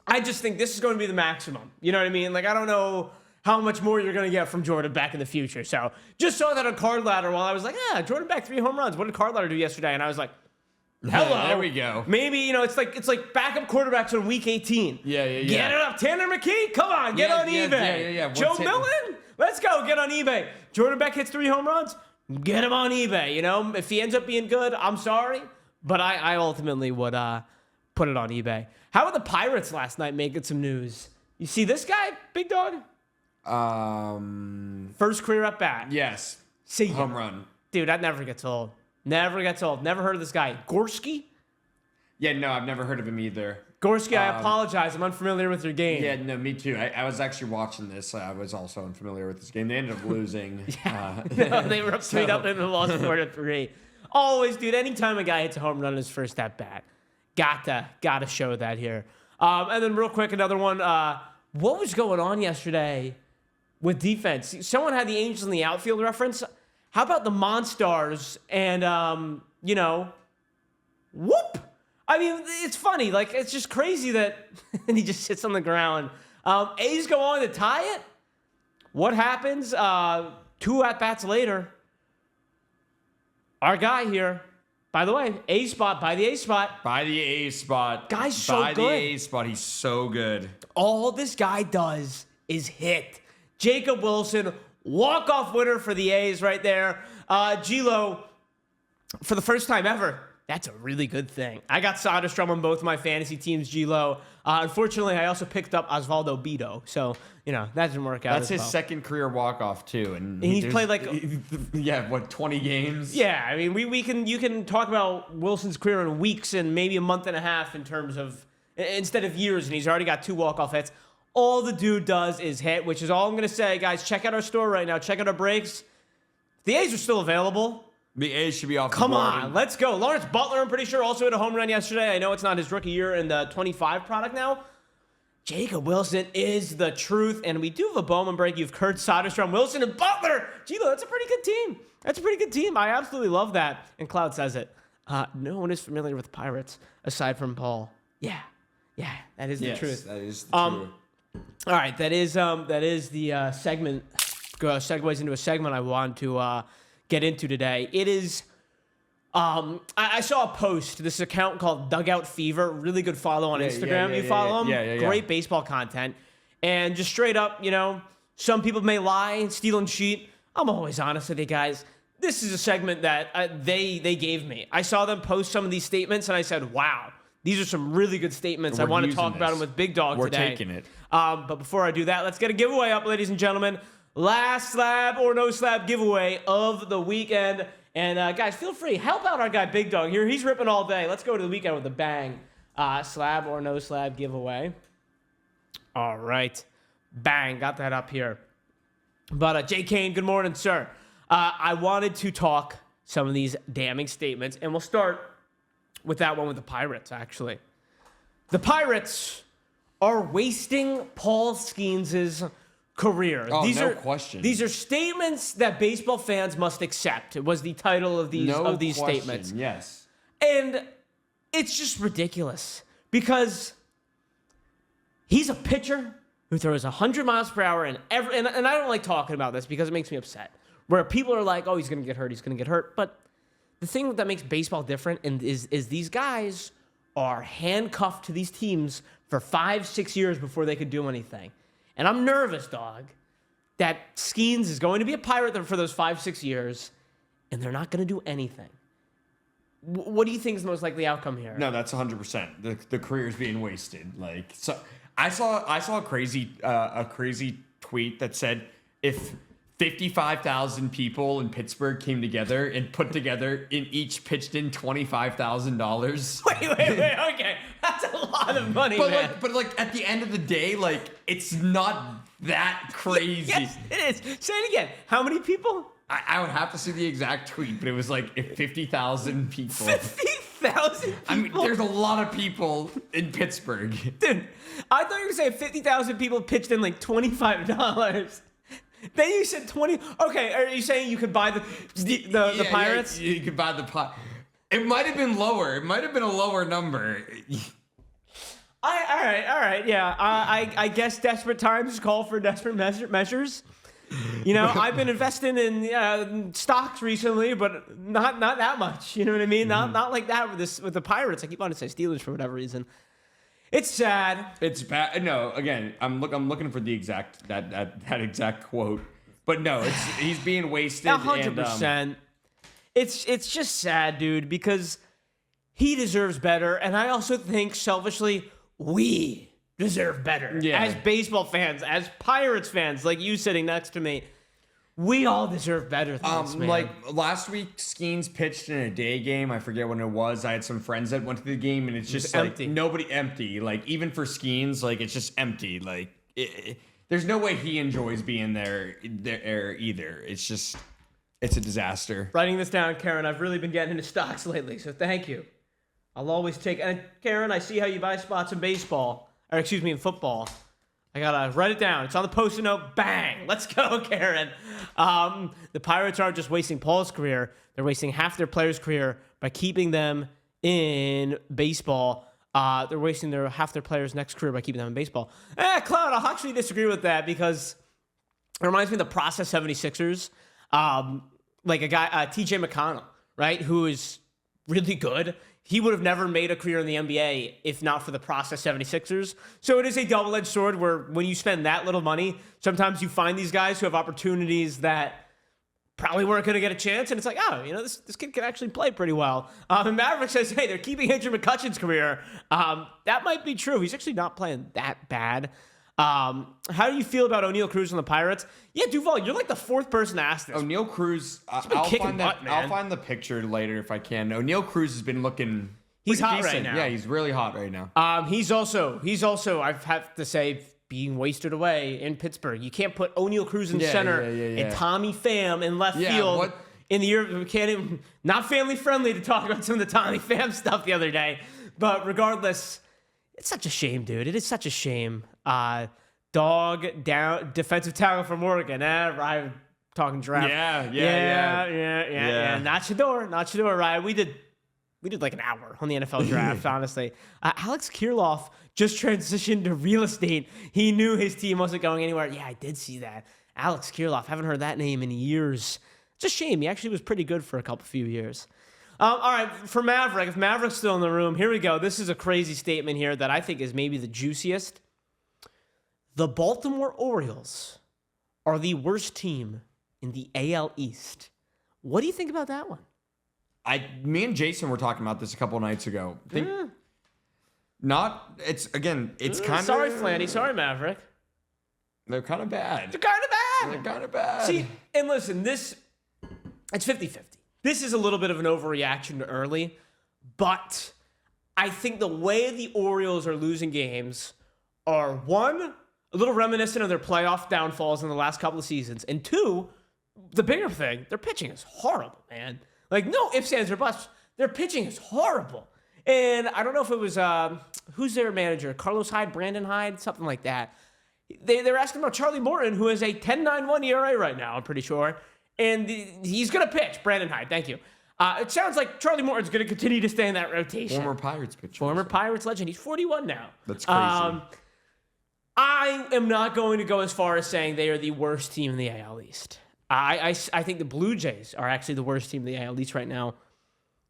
I just think this is going to be the maximum. You know what I mean? Like, I don't know how much more you're going to get from Jordan Beck in the future. So just saw that on Card Ladder while I was like, Jordan Beck, 3 home runs. What did Card Ladder do yesterday? And I was like, hello. There we go. Maybe, it's like backup quarterbacks on week 18. Yeah. Get it up. Tanner McKee, come on, get on eBay. Yeah. Joe Milton, let's go, get on eBay. Jordan Beck hits 3 home runs, get him on eBay. If he ends up being good, I'm sorry. But I ultimately would put it on eBay. How about the Pirates last night making some news? You see this guy, Big Dawg? First career at bat. Yes. See ya. Home run. Dude, that never gets old. Never gets old. Never heard of this guy. Gorski? Yeah, no, I've never heard of him either. Gorski, I apologize. I'm unfamiliar with your game. Yeah, no, me too. I was actually watching this. I was also unfamiliar with this game. They ended up losing. No, they were up 3-0 and lost 4-3. Always, dude. Anytime a guy hits a home run in his first at bat, gotta show that here. And then real quick, another one. What was going on yesterday with defense? Someone had the Angels in the outfield reference. How about the Monstars and whoop? I mean, it's funny. Like, it's just crazy that and he just sits on the ground. A's go on to tie it. What happens? 2 at-bats later. Our guy here, by the way, A spot, by the A spot. By the A spot. Guy's so good. By the A spot, he's so good. All this guy does is hit. Jacob Wilson, walk-off winner for the A's right there. Gilo, for the first time ever, that's a really good thing. I got Soderstrom on both my fantasy teams, Gilo. Unfortunately, I also picked up Osvaldo Bido. So, that didn't work out. That's his second career walk-off, too. And he's played 20 games? Yeah, I mean, you can talk about Wilson's career in weeks and maybe a month and a half in terms of, instead of years, and he's already got 2 walk-off hits. All the dude does is hit, which is all I'm going to say. Guys, check out our store right now. Check out our breaks. The A's are still available. The A's should be off Come the board. on, let's go. Lawrence Butler, I'm pretty sure, also hit a home run yesterday. I know it's not his rookie year in the 25 product now. Jacob Wilson is the truth, and we do have a Bowman break. You've Kurt Soderstrom, Wilson, and Butler. Gilo, that's a pretty good team. I absolutely love that. And Cloud says it. No one is familiar with Pirates aside from Paul. Yeah, that is the truth. That is the truth. All right, that is the segment. Segues into a segment I want to get into today. It is. I saw a post. This account called Dugout Fever. Really good follow on Instagram. You follow them. Yeah. Great baseball content. And just straight up, some people may lie and steal and cheat. I'm always honest with you guys. This is a segment that they gave me. I saw them post some of these statements, and I said, wow. These are some really good statements. I want to talk about them with Big Dawg today. We're taking it. But before I do that, let's get a giveaway up, ladies and gentlemen. Last slab or no slab giveaway of the weekend. And guys, feel free. Help out our guy Big Dawg here. He's ripping all day. Let's go to the weekend with a bang. Slab or no slab giveaway. All right. Bang. Got that up here. But Jay Kane, good morning, sir. I wanted to talk some of these damning statements. And we'll start with that one with the Pirates, actually. The Pirates are wasting Paul Skeens' career. Oh, These no are question. These are statements that baseball fans must accept. It was the title of these statements. Yes. And it's just ridiculous because he's a pitcher who throws 100 miles per hour and I don't like talking about this because it makes me upset. Where people are like, oh, he's going to get hurt. But the thing that makes baseball different is these guys are handcuffed to these teams for 5-6 years before they could do anything. And I'm nervous, dog, that Skeens is going to be a Pirate for those 5-6 years, and they're not going to do anything. What do you think is the most likely outcome here? No, that's 100%. The career is being wasted. So I saw a crazy tweet that said if 55,000 people in Pittsburgh came together and put together and each pitched in $25,000. Wait, okay. That's a lot of money, man. But at the end of the day, it's not that crazy. Yes, it is. Say it again. How many people? I would have to see the exact tweet, but it was like 50,000 people. 50,000 people? I mean, there's a lot of people in Pittsburgh. Dude, I thought you were saying 50,000 people pitched in like $25. Then you said 20. Okay, are you saying you could buy the Pirates? Yeah, you could buy the pot. It might have been lower. It might have been a lower number. All right, yeah. I guess desperate times call for desperate measures. You know, I've been investing in stocks recently, but not that much. You know what I mean? Not like that with the Pirates. I keep wanting to say Steelers for whatever reason. It's sad. It's bad. No, again, I'm looking for the exact that exact quote, but no, he's being wasted. 100%. It's just sad, dude, because he deserves better, and I also think selfishly we deserve better. Yeah. As baseball fans, as Pirates fans, like you sitting next to me, we all deserve better than this, man. Like last week, Skeens pitched in a day game. I forget when it was. I had some friends that went to the game, and it's just like empty. nobody empty. Like even for Skeens, like it's just empty. Like there's no way he enjoys being there either. It's a disaster. Writing this down, Karen, I've really been getting into stocks lately, so thank you. I'll always take... And Karen, I see how you buy spots in baseball. Or excuse me, in football. I gotta write it down. It's on the post-it note. Bang! Let's go, Karen. The Pirates aren't just wasting Paul's career. They're wasting half their players' career by keeping them in baseball. They're wasting half their players' next career by keeping them in baseball. Cloud, I'll actually disagree with that because it reminds me of the process 76ers. Like a guy, TJ McConnell, right, who is really good. He would have never made a career in the NBA if not for the process 76ers. So it is a double-edged sword where when you spend that little money, sometimes you find these guys who have opportunities that probably weren't going to get a chance. And it's like, oh, you know, this kid can actually play pretty well. And Maverick says, hey, they're keeping Andrew McCutcheon's career. That might be true. He's actually not playing that bad. How do you feel about O'Neal Cruz on the Pirates? Yeah, Duval, you're like the fourth person to ask this. O'Neal Cruz, I'll find the picture later if I can. O'Neal Cruz has been looking. He's hot decent. right now. Yeah, he's really hot right now. He's also I've had to say being wasted away in Pittsburgh. You can't put O'Neal Cruz in center and Tommy Pham in left field. In the year we can't even not family friendly to talk about some of the Tommy Pham stuff the other day. But regardless, it's such a shame, dude. It is such a shame. Dog down defensive tackle from Oregon. I'm talking draft. Yeah. Not Shedeur, Ryan. We did like an hour on the NFL draft, honestly. Alex Kirilloff just transitioned to real estate. He knew his team wasn't going anywhere. Yeah, I did see that. Alex Kirilloff. Haven't heard that name in years. It's a shame. He actually was pretty good for a few years. All right, for Maverick, if Maverick's still in the room, here we go. This is a crazy statement here that I think is maybe the juiciest. The Baltimore Orioles are the worst team in the AL East. What do you think about that one? Me and Jason were talking about this a couple nights ago. It's kind of... Sorry, Flanny. Sorry, Maverick. They're kind of bad. See, and listen, it's 50-50. This is a little bit of an overreaction early, but I think the way the Orioles are losing games are, one, a little reminiscent of their playoff downfalls in the last couple of seasons, and two, the bigger thing, their pitching is horrible, man. Like, no ifs, ands, or buts. Their pitching is horrible. And I don't know if it was, who's their manager? Carlos Hyde, Brandon Hyde, something like that. They're asking about Charlie Morton, who has a 10.91 ERA right now, I'm pretty sure. And he's going to pitch. Brandon Hyde, thank you. It sounds like Charlie Morton's going to continue to stay in that rotation. Former Pirates pitcher. Former Pirates legend. He's 41 now. That's crazy. I am not going to go as far as saying they are the worst team in the AL East. I think the Blue Jays are actually the worst team in the AL East right now.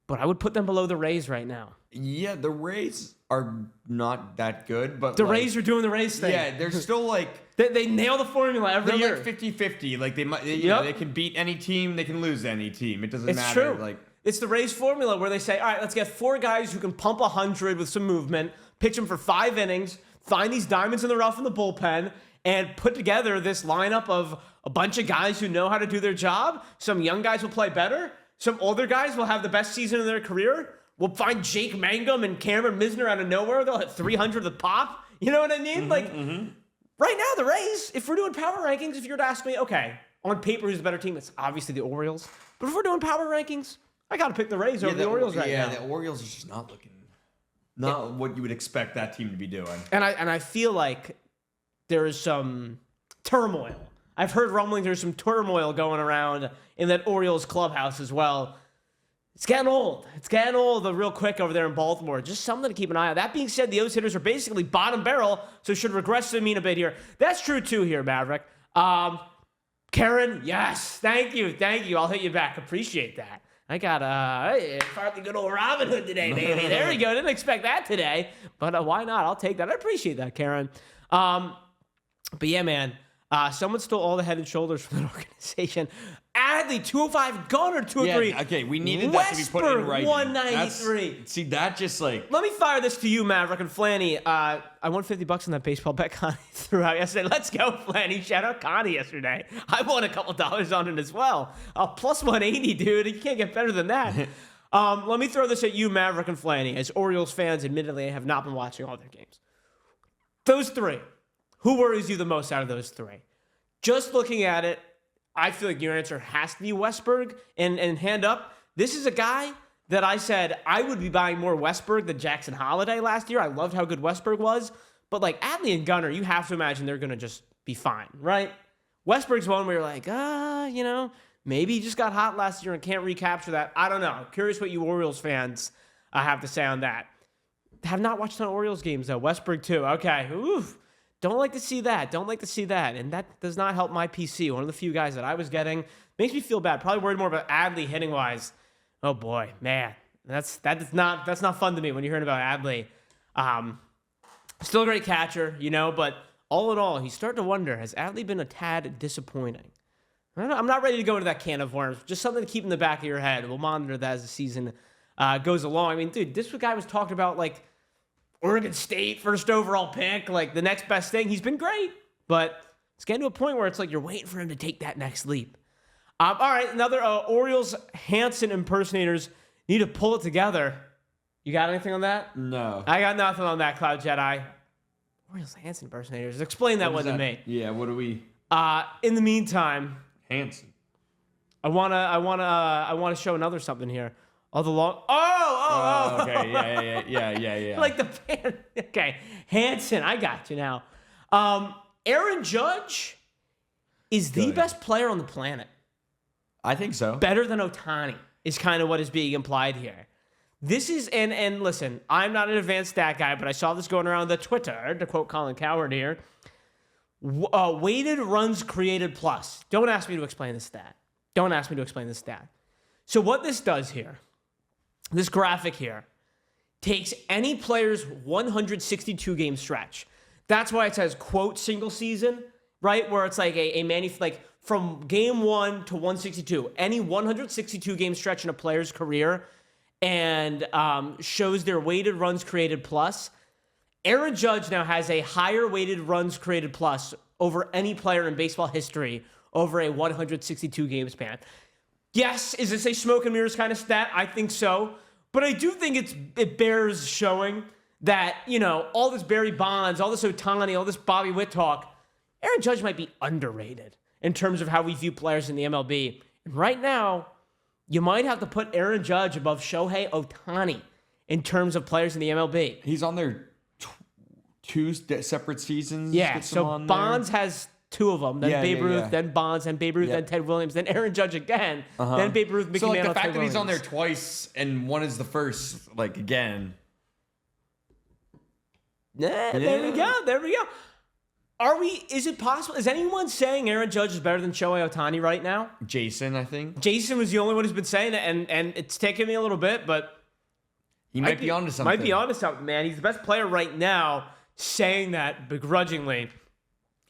But I would put them below the Rays right now. Yeah, the Rays are not that good, but the Rays are doing the Rays thing. Yeah, they're still like they nail the formula every year. They're like 50-50. Like they might, they can beat any team, they can lose any team. It doesn't matter. It's true. Like it's the Rays formula where they say, all right, let's get 4 guys who can pump 100 with some movement, pitch them for 5 innings, find these diamonds in the rough in the bullpen, and put together this lineup of a bunch of guys who know how to do their job. Some young guys will play better. Some older guys will have the best season of their career. We'll find Jake Mangum and Cameron Misner out of nowhere. They'll hit 300 with pop. You know what I mean? Right now, the Rays, if we're doing power rankings, if you were to ask me, okay, on paper, who's the better team? It's obviously the Orioles. But if we're doing power rankings, I got to pick the Rays over the Orioles right now. Yeah, the Orioles are just not looking, not what you would expect that team to be doing. And I feel like there is some turmoil. I've heard rumblings there's some turmoil going around in that Orioles clubhouse as well. It's getting old. It's getting old real quick over there in Baltimore. Just something to keep an eye on. That being said, the O's hitters are basically bottom barrel, so should regress to the mean a bit here. That's true, too, here, Maverick. Karen, yes. Thank you. I'll hit you back. Appreciate that. I got finally good old Robin Hood today, baby. There we go. Didn't expect that today, but why not? I'll take that. I appreciate that, Karen. But yeah, man. Someone stole all the head and shoulders from that organization. Adley, 205, Gunner, 203. Yeah, okay, we needed that to be put in writing. 193. See, that just like... Let me fire this to you, Maverick and Flanny. I won $50 on that baseball bet Connie threw out yesterday. Let's go, Flanny. Shout out Connie yesterday. I won a couple dollars on it as well. Plus 180, dude. You can't get better than that. Let me throw this at you, Maverick and Flanny. As Orioles fans, admittedly, I have not been watching all their games. Those three. Who worries you the most out of those three? Just looking at it, I feel like your answer has to be Westberg. And hand up, this is a guy that I said I would be buying more Westberg than Jackson Holiday last year. I loved how good Westberg was. But like Adley and Gunner, you have to imagine they're going to just be fine, right? Westberg's one where you're like, maybe he just got hot last year and can't recapture that. I don't know. I'm curious what you Orioles fans have to say on that. Have not watched a ton of Orioles games, though. Westberg, too. Okay. Oof. Don't like to see that. And that does not help my PC. One of the few guys that I was getting. Makes me feel bad. Probably worried more about Adley hitting-wise. Oh, boy. Man. That's not fun to me when you're hearing about Adley. Still a great catcher, but all in all, he's starting to wonder, has Adley been a tad disappointing? I'm not ready to go into that can of worms. Just something to keep in the back of your head. We'll monitor that as the season goes along. I mean, dude, this guy was talking about, like, Oregon State, first overall pick, like the next best thing. He's been great, but it's getting to a point where it's like you're waiting for him to take that next leap. All right, another Orioles Hanson impersonators need to pull it together. You got anything on that? No. I got nothing on that, Cloud Jedi. Orioles Hanson impersonators. Explain that one to me. Yeah, what do we... In the meantime... Hanson. I wanna show another something here. All the long... Okay, yeah. Like the fan. Okay, Hanson, I got you now. Aaron Judge is the best player on the planet. I think so. Better than Ohtani is kind of what is being implied here. This is, and listen, I'm not an advanced stat guy, but I saw this going around the Twitter, to quote Colin Cowherd here. Weighted runs created plus. Don't ask me to explain the stat. So what this does here, this graphic here, takes any player's 162 game stretch. That's why it says, quote, single season, right? Where it's like like from game 1 to 162, any 162 game stretch in a player's career, and shows their weighted runs created plus. Aaron Judge now has a higher weighted runs created plus over any player in baseball history over a 162 game span. Yes, is this a smoke and mirrors kind of stat? I think so. But I do think it bears showing that, all this Barry Bonds, all this Ohtani, all this Bobby Witt talk, Aaron Judge might be underrated in terms of how we view players in the MLB. And right now, you might have to put Aaron Judge above Shohei Ohtani in terms of players in the MLB. He's on there two separate seasons. Yeah, so Bonds has two of them. Then Babe Ruth, then Bonds, then Babe Ruth, then Ted Williams, then Aaron Judge again, then Babe Ruth, Mickey so, Mantle, the fact Ted that he's on there Williams. twice and one is the first, again. There we go. Is it possible? Is anyone saying Aaron Judge is better than Shohei Ohtani right now? Jason, I think. Jason was the only one who's been saying that, and it's taken me a little bit, but he might be onto something. Might be onto something, man. He's the best player right now, saying that begrudgingly.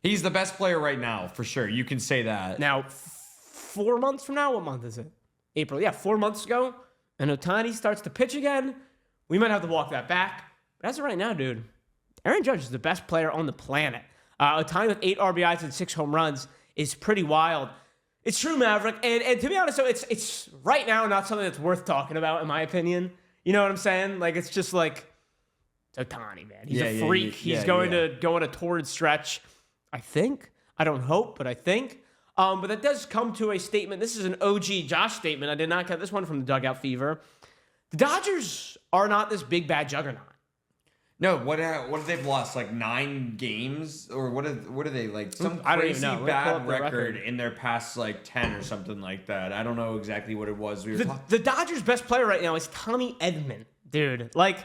He's the best player right now, for sure. You can say that. Now, 4 months from now, what month is it? April. Yeah, 4 months ago, and Ohtani starts to pitch again. We might have to walk that back. But as of right now, dude, Aaron Judge is the best player on the planet. Ohtani with 8 RBIs and 6 home runs is pretty wild. It's true, Maverick. And to be honest, so it's right now not something that's worth talking about, in my opinion. You know what I'm saying? Like, it's just like, it's Ohtani, man. He's a freak. He's going to go on a torrid stretch. I think. I don't hope, but I think. But that does come to a statement. This is an OG Josh statement. I did not get this one from the Dugout Fever. The Dodgers are not this big, bad juggernaut. No, what have they've lost? Like 9 games? Or what are they like? Some I don't even crazy know. Let me pull bad up the record record. in their past like 10 or something like that. I don't know exactly what it was. We were talking. The Dodgers' best player right now is Tommy Edman, dude. Like,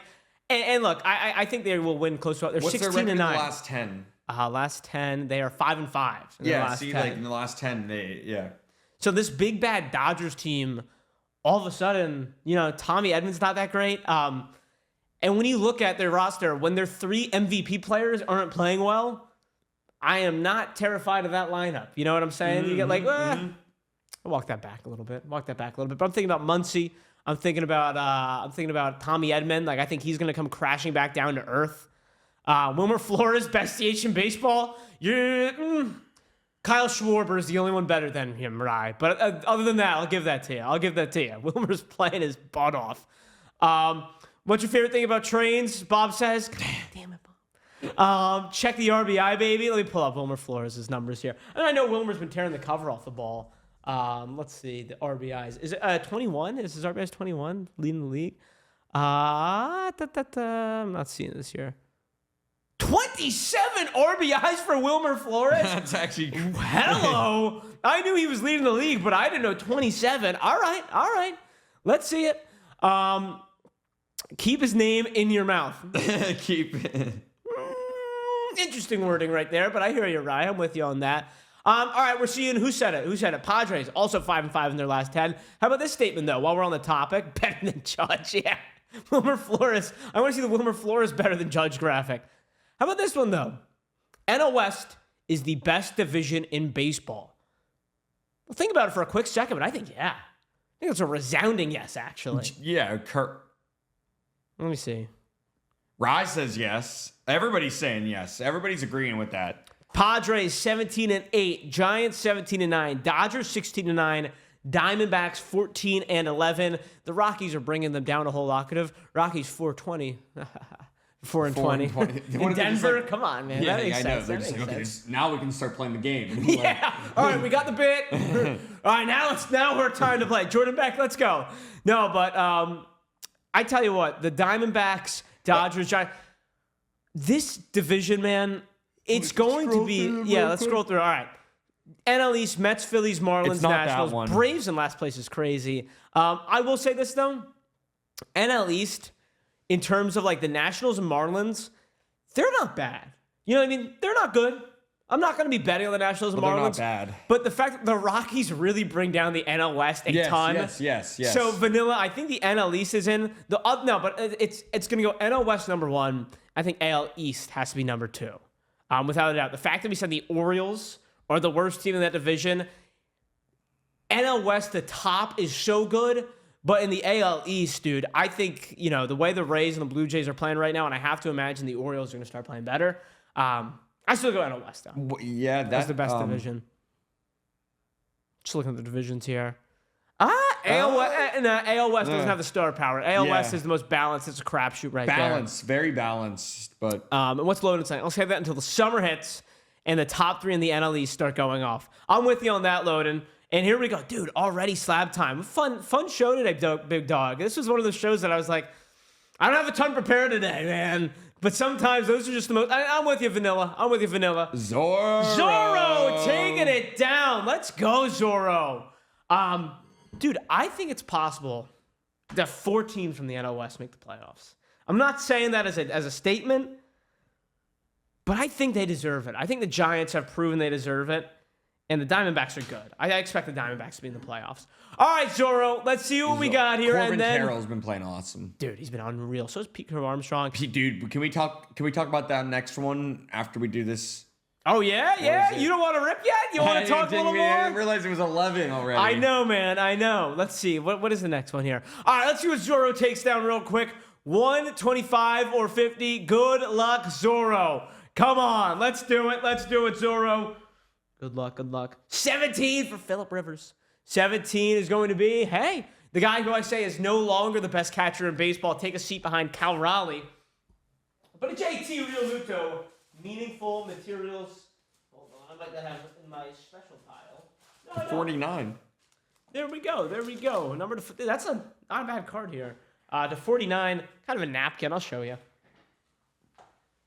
and look, I think they will win close to. They're What's 16 their record and in 9. the last 10? Last 10, they are 5-5. In the Yeah, last see, 10. like in the last 10, yeah. So this big bad Dodgers team, all of a sudden, Tommy Edman's not that great. And when you look at their roster, when their 3 MVP players aren't playing well, I am not terrified of that lineup. You know what I'm saying? You get like, I'll walk that back a little bit. But I'm thinking about Muncy. I'm thinking about Tommy Edman. Like, I think he's gonna come crashing back down to earth. Wilmer Flores, best DH in baseball. Kyle Schwarber is the only one better than him, right? But other than that, I'll give that to you. Wilmer's playing his butt off. What's your favorite thing about trains? Bob says. Damn it, Bob. Check the RBI, baby. Let me pull up Wilmer Flores' numbers here. And I know Wilmer's been tearing the cover off the ball. Let's see the RBIs. Is it 21? Is his RBIs 21? Leading the league. I'm not seeing this here. 27 RBIs for Wilmer Flores? That's actually crazy. Hello. I knew he was leading the league, but I didn't know 27. All right. Let's see it. Keep his name in your mouth. Keep it. Interesting wording right there, but I hear you, Ryan. I'm with you on that. All right, we're seeing who said it. Padres, also 5-5 in their last 10. How about this statement, though, while we're on the topic? Better than Judge, yeah. Wilmer Flores. I want to see the Wilmer Flores better than Judge graphic. How about this one, though? NL West is the best division in baseball. Well, think about it for a quick second, but I think it's a resounding yes, actually. Yeah, Kurt. Let me see. Rye says yes. Everybody's saying yes. Everybody's agreeing with that. Padres 17-8, Giants 17-9, Dodgers 16-9, Diamondbacks 14-11. The Rockies are bringing them down a whole locative. Rockies 4-20. 4-20. In Denver, come on, man. Yeah, that makes I sense. know. They're just like, okay, now we can start playing the game. Yeah. All right, we got the bit. All right, now we're time to play. Jordan Beck, let's go. No, but I tell you what, the Diamondbacks, Dodgers, Giants, this division, man, it's going to be. Yeah, let's scroll through. All right. NL East, Mets, Phillies, Marlins, It's not that Nationals, one. Braves in last place is crazy. I will say this though, NL East, in terms of like the Nationals and Marlins, they're not bad. You know what I mean? They're not good. I'm not going to be betting on the Nationals and Well, they're Marlins. not bad. But the fact that the Rockies really bring down the NL West a ton. Yes. So vanilla, I think the NL East is in the no, but it's going to go NL West number 1. I think AL East has to be number 2, without a doubt. The fact that we said the Orioles are the worst team in that division, NL West, the top is so good, but in the AL East, dude, I think the way the Rays and the Blue Jays are playing right now, and I have to imagine the Orioles are going to start playing better. I still go NL West though. Yeah, That's the best division. Just looking at the divisions here. AL West doesn't have the star power. AL West is the most balanced. It's a crapshoot right balanced, very balanced. But and what's Loden saying? I'll say that until the summer hits and the top 3 in the NL East start going off. I'm with you on that, Loden. And here we go, dude. Already slab time. Fun show today, Big Dawg. This was one of those shows that I was like, I don't have a ton prepared today, man. But sometimes those are just the most. I'm with you, Vanilla. Zorro taking it down. Let's go, Zorro. Dude, I think it's possible that 4 teams from the NL West make the playoffs. I'm not saying that as a statement, but I think they deserve it. I think the Giants have proven they deserve it, and the Diamondbacks are good. I expect the Diamondbacks to be in the playoffs. All right, Zorro, let's see what we got here. Corbin and then Carroll's been playing awesome. Dude, he's been unreal. So is Pete Armstrong. Dude, can we talk about that next one after we do this? Oh, yeah? You don't want to rip yet? You want to talk a little more? I didn't realize it was 11 already. I know, man. I know. Let's see. What is the next one here? All right, let's see what Zorro takes down real quick. 125 or 50. Good luck, Zorro. Come on. Let's do it, Zorro. Good luck. 17 for Phillip Rivers. 17 is going to be, hey, the guy who I say is no longer the best catcher in baseball. Take a seat behind Cal Raleigh. But a JT Realmuto. Meaningful materials. Hold on, I'd like to have it in my special pile. 49. There we go. There we go. That's not a bad card here. To 49, kind of a napkin. I'll show you.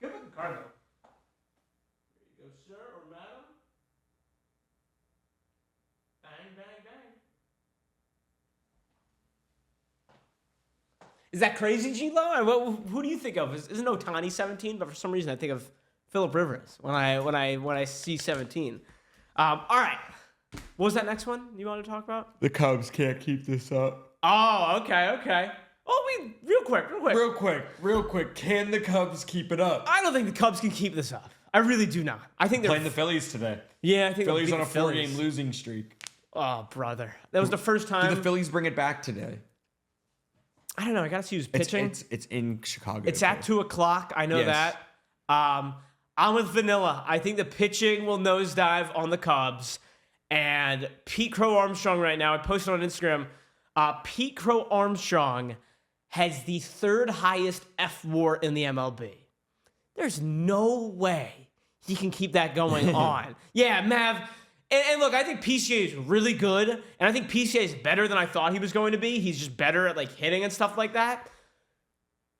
Good looking card though. There you go, sir or madam. Bang, bang, bang. Is that crazy, G-Lo? Who do you think of? Isn't Otani 17? But for some reason, I think of Phillip Rivers when I see 17. All right. What was that next one you wanted to talk about? The Cubs can't keep this up. Oh, okay. Oh, real quick. Can the Cubs keep it up? I don't think the Cubs can keep this up. I really do not. I think they're Playing the Phillies today. Yeah, I think Phillies they'll on a beat the Phillies. 4-game losing streak. Oh, brother. That was the first time. Do the Phillies bring it back today? I don't know. I got to see who's pitching. It's in Chicago. It's at 2:00. I know that. I'm with Vanilla. I think the pitching will nosedive on the Cubs. And Pete Crow Armstrong right now, I posted on Instagram, Pete Crow Armstrong has the third highest F WAR in the MLB. There's no way he can keep that going on. Yeah, Mav. And look, I think PCA is really good. And I think PCA is better than I thought he was going to be. He's just better at like hitting and stuff like that.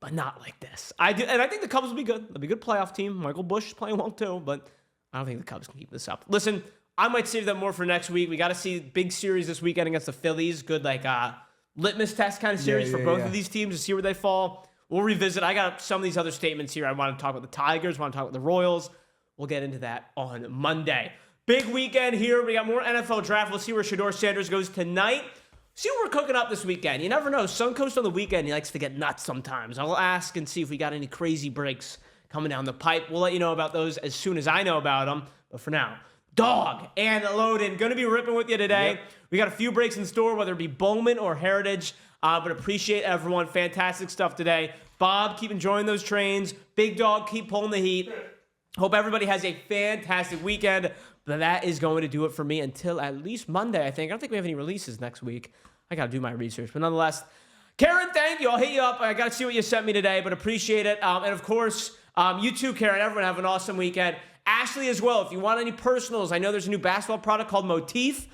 But not like this. I think the Cubs will be good. They'll be a good playoff team. Michael Busch is playing well too. But I don't think the Cubs can keep this up. Listen, I might save that more for next week. We got to see big series this weekend against the Phillies. Good litmus test kind of series for both of these teams to see where they fall. We'll revisit. I got some of these other statements here. I want to talk about the Tigers. Want to talk about the Royals. We'll get into that on Monday. Big weekend here. We got more NFL draft. We'll see where Shedeur Sanders goes tonight. See what we're cooking up this weekend. You never know. Suncoast on the weekend, he likes to get nuts sometimes. I'll ask and see if we got any crazy breaks coming down the pipe. We'll let you know about those as soon as I know about them. But for now, Dawg and Loaded, going to be ripping with you today. Yep. We got a few breaks in store, whether it be Bowman or Heritage. But appreciate everyone. Fantastic stuff today. Bob, keep enjoying those trains. Big Dawg, keep pulling the heat. Hope everybody has a fantastic weekend. But that is going to do it for me until at least Monday, I think. I don't think we have any releases next week. I got to do my research. But nonetheless, Karen, thank you. I'll hit you up. I got to see what you sent me today, but appreciate it. And of course, you too, Karen. Everyone have an awesome weekend. Ashley as well. If you want any personals, I know there's a new basketball product called Motif.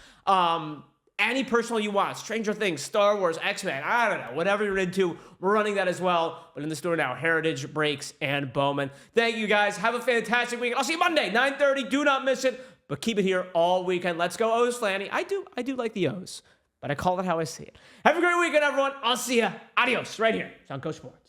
Any personal you want. Stranger Things, Star Wars, X-Men, I don't know. Whatever you're into, we're running that as well. But in the store now, Heritage, Breaks, and Bowman. Thank you, guys. Have a fantastic weekend. I'll see you Monday, 9:30. Do not miss it. But keep it here all weekend. Let's go O's, Flanny. I do like the O's, but I call it how I see it. Have a great weekend, everyone. I'll see ya. Adios, right here. Sunco Sports.